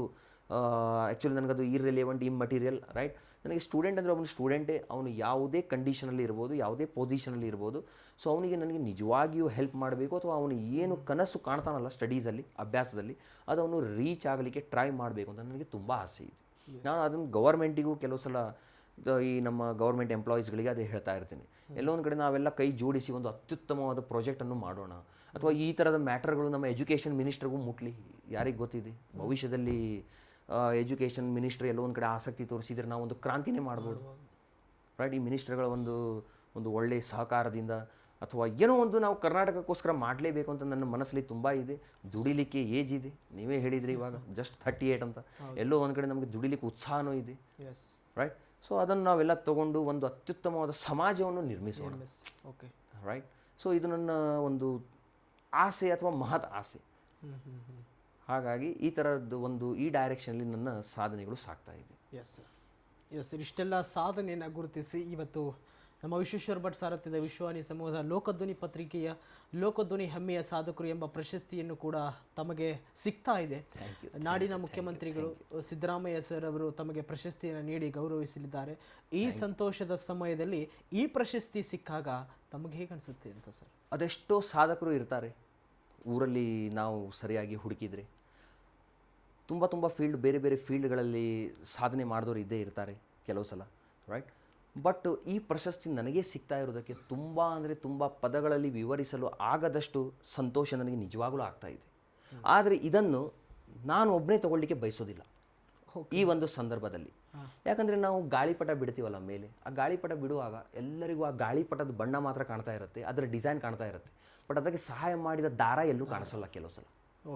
ಆ್ಯಕ್ಚುಲಿ ನನಗದು ಇರ್ರೆಲೆವೆಂಟ್, ಇಮ್ಮೆಟೀರಿಯಲ್, ರೈಟ್. ನನಗೆ ಸ್ಟೂಡೆಂಟ್ ಅಂದರೆ ಅವನು ಸ್ಟೂಡೆಂಟೇ, ಅವನು ಯಾವುದೇ ಕಂಡೀಷನಲ್ಲಿ ಇರ್ಬೋದು, ಯಾವುದೇ ಪೊಸಿಷನಲ್ಲಿ ಇರ್ಬೋದು. ಸೊ ಅವನಿಗೆ ನನಗೆ ನಿಜವಾಗಿಯೂ ಹೆಲ್ಪ್ ಮಾಡಬೇಕು ಅಥವಾ ಅವನು ಏನು ಕನಸು ಕಾಣ್ತಾನಲ್ಲ ಸ್ಟಡೀಸಲ್ಲಿ, ಅಭ್ಯಾಸದಲ್ಲಿ, ಅದು ಅವನು ರೀಚ್ ಆಗಲಿಕ್ಕೆ ಟ್ರೈ ಮಾಡಬೇಕು ಅಂತ ನನಗೆ ತುಂಬ ಆಸೆ ಇದೆ. ನಾನು ಅದನ್ನು ಗವರ್ಮೆಂಟಿಗೂ ಕೆಲವು ಸಲ ಈ ನಮ್ಮ ಗೌರ್ಮೆಂಟ್ ಎಂಪ್ಲಾಯೀಸ್ಗಳಿಗೆ ಅದೇ ಹೇಳ್ತಾ ಇರ್ತೀನಿ, ಎಲ್ಲೋ ಒಂದು ಕಡೆ ನಾವೆಲ್ಲ ಕೈ ಜೋಡಿಸಿ ಒಂದು ಅತ್ಯುತ್ತಮವಾದ ಪ್ರಾಜೆಕ್ಟನ್ನು ಮಾಡೋಣ ಅಥವಾ ಈ ಥರದ ಮ್ಯಾಟರ್ಗಳು ನಮ್ಮ ಎಜುಕೇಷನ್ ಮಿನಿಸ್ಟ್ರಿಗೂ ಮುಟ್ಲಿ. ಯಾರಿಗೆ ಗೊತ್ತಿದೆ, ಭವಿಷ್ಯದಲ್ಲಿ ಎಜುಕೇಷನ್ ಮಿನಿಸ್ಟ್ರಿ ಎಲ್ಲೋ ಒಂದು ಕಡೆ ಆಸಕ್ತಿ ತೋರಿಸಿದರೆ ನಾವು ಒಂದು ಕ್ರಾಂತಿನೇ ಮಾಡ್ಬೋದು, ರೈಟ್. ಈ ಮಿನಿಸ್ಟ್ರಿಗಳ ಒಂದು ಒಳ್ಳೆಯ ಸಹಕಾರದಿಂದ ಅಥವಾ ಏನೋ ಒಂದು ನಾವು ಕರ್ನಾಟಕಕ್ಕೋಸ್ಕರ ಮಾಡಲೇಬೇಕು ಅಂತ ನನ್ನ ಮನಸ್ಸಲ್ಲಿ ತುಂಬ ಇದೆ. ದುಡಿಲಿಕ್ಕೆ ಏಜ್ ಇದೆ, ನೀವೇ ಹೇಳಿದ್ರಿ ಇವಾಗ ಜಸ್ಟ್ 38 ಅಂತ. ಎಲ್ಲೋ ಒಂದು ಕಡೆ ನಮಗೆ ದುಡಿಲಿಕ್ಕೆ ಉತ್ಸಾಹನೂ ಇದೆ, ರೈಟ್. ಸೊ ಅದನ್ನು ನಾವೆಲ್ಲ ತಗೊಂಡು ಒಂದು ಅತ್ಯುತ್ತಮವಾದ ಸಮಾಜವನ್ನು ನಿರ್ಮಿಸೋಣ, ಓಕೆ, ರೈಟ್. ಸೊ ಇದು ನನ್ನ ಒಂದು ಆಸೆ ಅಥವಾ ಮಹತ್ ಆಸೆ. ಹಾಗಾಗಿ ಈ ಥರದ್ದು ಈ ಡೈರೆಕ್ಷನಲ್ಲಿ ನನ್ನ ಸಾಧನೆಗಳು ಸಾಗ್ತಾ ಇದೆ. ಎಸ್ ಇಷ್ಟೆಲ್ಲ ಸಾಧನೆಯನ್ನು ಗುರುತಿಸಿ ಇವತ್ತು ನಮ್ಮ ವಿಶ್ವೇಶ್ವರ ಭಟ್ ಸಾರಥ್ಯದ ವಿಶ್ವಾನಿ ಸಮೂಹದ ಲೋಕಧ್ವನಿ ಪತ್ರಿಕೆಯ ಲೋಕಧ್ವನಿ ಹೆಮ್ಮೆಯ ಸಾಧಕರು ಎಂಬ ಪ್ರಶಸ್ತಿಯನ್ನು ಕೂಡ ತಮಗೆ ಸಿಗ್ತಾ ಇದೆ. ನಾಡಿನ ಮುಖ್ಯಮಂತ್ರಿಗಳು ಸಿದ್ದರಾಮಯ್ಯ ಸರ್ ಅವರು ತಮಗೆ ಪ್ರಶಸ್ತಿಯನ್ನು ನೀಡಿ ಗೌರವಿಸಲಿದ್ದಾರೆ. ಈ ಸಂತೋಷದ ಸಮಯದಲ್ಲಿ ಈ ಪ್ರಶಸ್ತಿ ಸಿಕ್ಕಾಗ ತಮಗೆ ಹೇಗೆ ಅನಿಸುತ್ತೆ ಅಂತ ಸರ್? ಅದೆಷ್ಟೋ ಸಾಧಕರು ಇರ್ತಾರೆ ಊರಲ್ಲಿ, ನಾವು ಸರಿಯಾಗಿ ಹುಡುಕಿದರೆ ತುಂಬ ಬೇರೆ ಬೇರೆ ಫೀಲ್ಡ್ಗಳಲ್ಲಿ ಸಾಧನೆ ಮಾಡಿದವರು ಇದ್ದೇ ಇರ್ತಾರೆ ಕೆಲವು ಸಲ, ರೈಟ್. ಬಟ್ ಈ ಪ್ರಶಸ್ತಿ ನನಗೆ ಸಿಗ್ತಾ ಇರೋದಕ್ಕೆ ತುಂಬ ಪದಗಳಲ್ಲಿ ವಿವರಿಸಲು ಆಗದಷ್ಟು ಸಂತೋಷ ನನಗೆ ನಿಜವಾಗಲೂ ಆಗ್ತಾ ಇದೆ. ಆದರೆ ಇದನ್ನು ನಾನು ಒಬ್ಬನೇ ತಗೊಳ್ಳಿಕ್ಕೆ ಬಯಸೋದಿಲ್ಲ ಈ ಒಂದು ಸಂದರ್ಭದಲ್ಲಿ. ಯಾಕಂದರೆ ನಾವು ಗಾಳಿಪಟ ಬಿಡ್ತೀವಲ್ಲ ಮೇಲೆ, ಆ ಗಾಳಿಪಟ ಬಿಡುವಾಗ ಎಲ್ಲರಿಗೂ ಆ ಗಾಳಿಪಟದ ಬಣ್ಣ ಮಾತ್ರ ಕಾಣ್ತಾ ಇರುತ್ತೆ, ಅದರ ಡಿಸೈನ್ ಕಾಣ್ತಾ ಇರುತ್ತೆ. ಬಟ್ ಅದಕ್ಕೆ ಸಹಾಯ ಮಾಡಿದ ದಾರ ಎಲ್ಲೂ ಕಾಣಿಸಲ್ಲ ಕೆಲವು ಸಲ,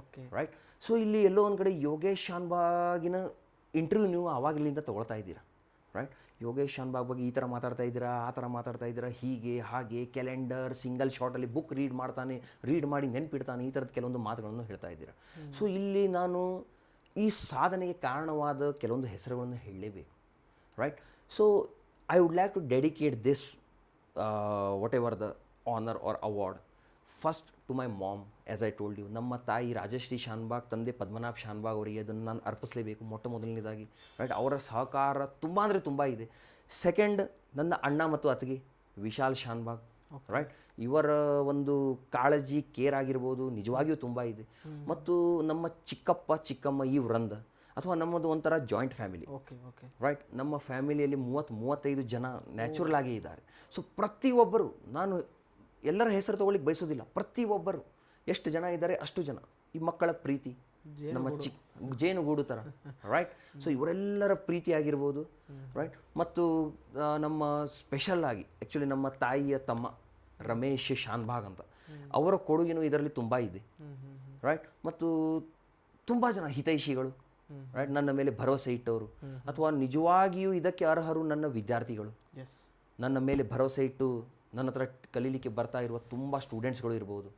ಓಕೆ, ರೈಟ್. ಸೊ ಇಲ್ಲಿ ಎಲ್ಲೋ ಒಂದು ಕಡೆ ಯೋಗೇಶ್ ಶಾನ್ಭಾಗಿನ ಇಂಟರ್ವ್ಯೂ ನೀವು ಆವಾಗಿಲ್ಲಿಂದ ತೊಗೊಳ್ತಾ ಇದ್ದೀರಾ, ರೈಟ್. ಯೋಗೇಶ್ ಶಾನ್ಭಾಗ್ ಬಗ್ಗೆ ಈ ಥರ ಮಾತಾಡ್ತಾ ಇದ್ದೀರಾ, ಆ ಥರ ಮಾತಾಡ್ತಾ ಇದ್ದೀರಾ, ಹೀಗೆ ಹಾಗೆ ಕ್ಯಾಲೆಂಡರ್ ಸಿಂಗಲ್ ಶಾರ್ಟಲ್ಲಿ ಬುಕ್ ರೀಡ್ ಮಾಡಿ ನೆನಪಿಡ್ತಾನೆ, ಈ ಥರದ ಕೆಲವೊಂದು ಮಾತುಗಳನ್ನು ಹೇಳ್ತಾ ಇದ್ದೀರಾ. ಸೊ ಇಲ್ಲಿ ನಾನು ಈ ಸಾಧನೆಗೆ ಕಾರಣವಾದ ಕೆಲವೊಂದು ಹೆಸರುಗಳನ್ನು ಹೇಳಲೇಬೇಕು, right. So I would like to dedicate this whatever the honour or award first to my mom. As I told you, ನಮ್ಮ ತಾಯಿ ರಾಜಶ್ರೀ ಶಾನ್ಭಾಗ್, ತಂದೆ ಪದ್ಮನಾಭ್ ಶಾನ್ಭಾಗ್ ಅವರಿಗೆ ಅದನ್ನು ನಾನು ಅರ್ಪಿಸಲೇಬೇಕು ಮೊದಲನೇದಾಗಿ, ರೈಟ್. ಅವರ ಸಹಕಾರ ತುಂಬ ಇದೆ. ಸೆಕೆಂಡ್, ನನ್ನ ಅಣ್ಣ ಮತ್ತು ಅತ್ತಿಗೆ ವಿಶಾಲ್ ಶಾನ್ಭಾಗ್, ರೈಟ್. ಇವರ ಒಂದು ಕಾಳಜಿ, ಕೇರ್ ಆಗಿರ್ಬೋದು ನಿಜವಾಗಿಯೂ ತುಂಬ ಇದೆ. ಮತ್ತು ನಮ್ಮ ಚಿಕ್ಕಪ್ಪ ಚಿಕ್ಕಮ್ಮ ಈ ವೃಂದ ಅಥವಾ ನಮ್ಮದು ಒಂಥರ ಜಾಯಿಂಟ್ ಫ್ಯಾಮಿಲಿ, ರೈಟ್. ನಮ್ಮ ಫ್ಯಾಮಿಲಿಯಲ್ಲಿ 30-35 ಜನ ನ್ಯಾಚುರಲ್ ಆಗೇ ಇದ್ದಾರೆ. ಸೊ ಪ್ರತಿಯೊಬ್ಬರು, ನಾನು ಎಲ್ಲರ ಹೆಸರು ತೊಗೊಳ್ಳಿಕ್ಕೆ ಬಯಸೋದಿಲ್ಲ, ಪ್ರತಿಯೊಬ್ಬರು ಎಷ್ಟು ಜನ ಇದ್ದಾರೆ ಅಷ್ಟು ಜನ, ಈ ಮಕ್ಕಳ ಪ್ರೀತಿ ನಮ್ಮ ಜೇನುಗೂಡು ಥರ, ರೈಟ್. ಸೊ ಇವರೆಲ್ಲರ ಪ್ರೀತಿ ಆಗಿರ್ಬೋದು, ರೈಟ್. ಮತ್ತು ನಮ್ಮ ಸ್ಪೆಷಲ್ ಆಗಿ ಆ್ಯಕ್ಚುಲಿ ನಮ್ಮ ತಾಯಿಯ ತಮ್ಮ ರಮೇಶ್ ಶಾನ್ಭಾಗ್ ಅಂತ, ಅವರ ಕೊಡುಗೆನೂ ಇದರಲ್ಲಿ ತುಂಬ ಇದೆ, ರೈಟ್. ಮತ್ತು ತುಂಬ ಜನ ಹಿತೈಷಿಗಳು, ರೈಟ್, ನನ್ನ ಮೇಲೆ ಭರವಸೆ ಇಟ್ಟವರು ಅಥವಾ ನಿಜವಾಗಿಯೂ ಇದಕ್ಕೆ ಅರ್ಹರು ನನ್ನ ವಿದ್ಯಾರ್ಥಿಗಳು, ನನ್ನ ಮೇಲೆ ಭರವಸೆ ಇಟ್ಟು ನನ್ನ ಹತ್ರ ಕಲೀಲಿಕ್ಕೆ ಬರ್ತಾ ಇರುವ ತುಂಬ ಸ್ಟೂಡೆಂಟ್ಸ್ಗಳು ಇರ್ಬೋದು.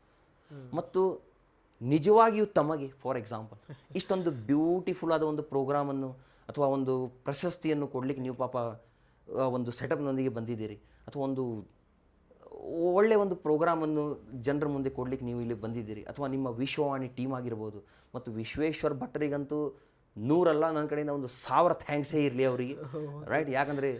ಮತ್ತು ನಿಜವಾಗಿಯೂ ತಮಗೆ ಫಾರ್ ಎಕ್ಸಾಂಪಲ್ ಇಷ್ಟೊಂದು ಬ್ಯೂಟಿಫುಲ್ ಆದ ಒಂದು ಪ್ರೋಗ್ರಾಮನ್ನು ಅಥವಾ ಒಂದು ಪ್ರಶಸ್ತಿಯನ್ನು ಕೊಡಲಿಕ್ಕೆ ನೀವು ಪಾಪ ಒಂದು ಸೆಟಪ್ನೊಂದಿಗೆ ಬಂದಿದ್ದೀರಿ, ಅಥವಾ ಒಂದು ಒಳ್ಳೆಯ ಒಂದು ಪ್ರೋಗ್ರಾಮನ್ನು ಜನರ ಮುಂದೆ ಕೊಡಲಿಕ್ಕೆ ನೀವು ಇಲ್ಲಿ ಬಂದಿದ್ದೀರಿ, ಅಥವಾ ನಿಮ್ಮ ವಿಶ್ವವಾಣಿ ಟೀಮ್ ಆಗಿರ್ಬೋದು. ಮತ್ತು ವಿಶ್ವೇಶ್ವರ್ ಭಟ್ರಿಗಂತೂ 100 ಅಲ್ಲ, ನನ್ನ ಕಡೆಯಿಂದ 1000 ಥ್ಯಾಂಕ್ಸೇ ಇರಲಿ ಅವರಿಗೆ, ರೈಟ್. ಯಾಕಂದರೆ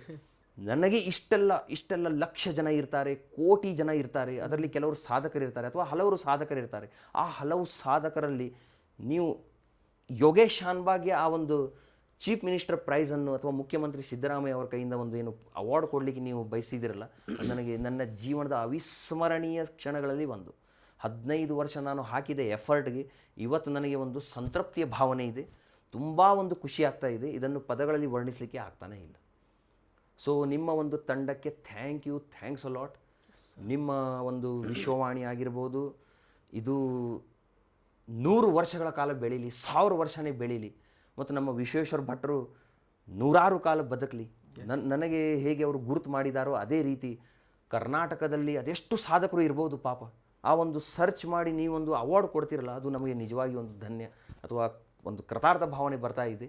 ನನಗೆ ಇಷ್ಟೆಲ್ಲ ಲಕ್ಷ ಜನ ಇರ್ತಾರೆ, ಕೋಟಿ ಜನ ಇರ್ತಾರೆ, ಅದರಲ್ಲಿ ಕೆಲವರು ಸಾಧಕರಿರ್ತಾರೆ ಅಥವಾ ಹಲವರು ಸಾಧಕರಿರ್ತಾರೆ. ಆ ಹಲವು ಸಾಧಕರಲ್ಲಿ ನೀವು ಯೋಗೇಶ್ ಶಾನ್ಭಾಗ್ಗೆ ಆ ಒಂದು ಚೀಫ್ ಮಿನಿಸ್ಟರ್ ಪ್ರೈಸನ್ನು ಅಥವಾ ಮುಖ್ಯಮಂತ್ರಿ ಸಿದ್ದರಾಮಯ್ಯ ಅವರ ಕೈಯಿಂದ ಒಂದು ಏನು ಅವಾರ್ಡ್ ಕೊಡಲಿಕ್ಕೆ ನೀವು ಬಯಸಿದಿರಲ್ಲ, ಅದು ನನಗೆ ನನ್ನ ಜೀವನದ ಅವಿಸ್ಮರಣೀಯ ಕ್ಷಣಗಳಲ್ಲಿ ಒಂದು. 15 ವರ್ಷ ನಾನು ಹಾಕಿದ ಎಫರ್ಟ್ಗೆ ಇವತ್ತು ನನಗೆ ಒಂದು ಸಂತೃಪ್ತಿಯ ಭಾವನೆ ಇದೆ, ತುಂಬ ಒಂದು ಖುಷಿ ಆಗ್ತಾ ಇದೆ. ಇದನ್ನು ಪದಗಳಲ್ಲಿ ವರ್ಣಿಸಲಿಕ್ಕೆ ಆಗ್ತಾನೇ ಇಲ್ಲ. ಸೊ ನಿಮ್ಮ ಒಂದು ತಂಡಕ್ಕೆ ಥ್ಯಾಂಕ್ಸ್ ಅ ಲಾಟ್. ನಿಮ್ಮ ಒಂದು ವಿಶ್ವವಾಣಿ ಆಗಿರ್ಬೋದು, ಇದು 100 ವರ್ಷಗಳ ಕಾಲ ಬೆಳೀಲಿ, 1000 ವರ್ಷನೇ ಬೆಳೀಲಿ, ಮತ್ತು ನಮ್ಮ ವಿಶ್ವೇಶ್ವರ ಭಟ್ರು 100 ಕಾಲ ಬದುಕಲಿ. ನನಗೆ ಹೇಗೆ ಅವರು ಗುರುತು ಮಾಡಿದಾರೋ ಅದೇ ರೀತಿ ಕರ್ನಾಟಕದಲ್ಲಿ ಅದೆಷ್ಟು ಸಾಧಕರು ಇರ್ಬೋದು ಪಾಪ. ಆ ಒಂದು ಸರ್ಚ್ ಮಾಡಿ ನೀವೊಂದು ಅವಾರ್ಡ್ ಕೊಡ್ತಿರಲ್ಲ, ಅದು ನಮಗೆ ನಿಜವಾಗಿ ಒಂದು ಧನ್ಯ ಅಥವಾ ಒಂದು ಕೃತಾರ್ಥ ಭಾವನೆ ಬರ್ತಾ ಇದೆ.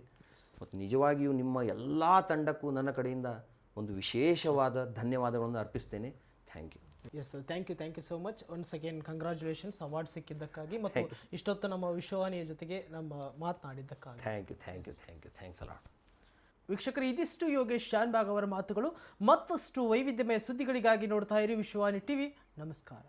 ಮತ್ತು ನಿಜವಾಗಿಯೂ ನಿಮ್ಮ ಎಲ್ಲ ತಂಡಕ್ಕೂ ನನ್ನ ಕಡೆಯಿಂದ ಒಂದು ವಿಶೇಷವಾದ ಧನ್ಯವಾದಗಳನ್ನು ಅರ್ಪಿಸ್ತೇನೆ. Thank you. Yes sir, thank you so much. Once again congratulations award ಸಿಕ್ಕಿದ್ದಕ್ಕಾಗಿ ಮತ್ತು ಇಷ್ಟೊತ್ತು ನಮ್ಮ ವಿಶ್ವವಾಣಿಯ ಜೊತೆಗೆ ನಮ್ಮ ಮಾತನಾಡಿದ್ದಕ್ಕಾಗಿ. Thanks a lot. ವೀಕ್ಷಕರು, ಇದಿಷ್ಟು ಯೋಗೇಶ್ ಶಾನ್ಭಾಗ್ ಅವರ ಮಾತುಗಳು. ಮತ್ತಷ್ಟು ವೈವಿಧ್ಯಮಯ ಸುದ್ದಿಗಳಿಗಾಗಿ ನೋಡ್ತಾ ಇರಿ ವಿಶ್ವವಾಣಿ ಟಿವಿ. ನಮಸ್ಕಾರ.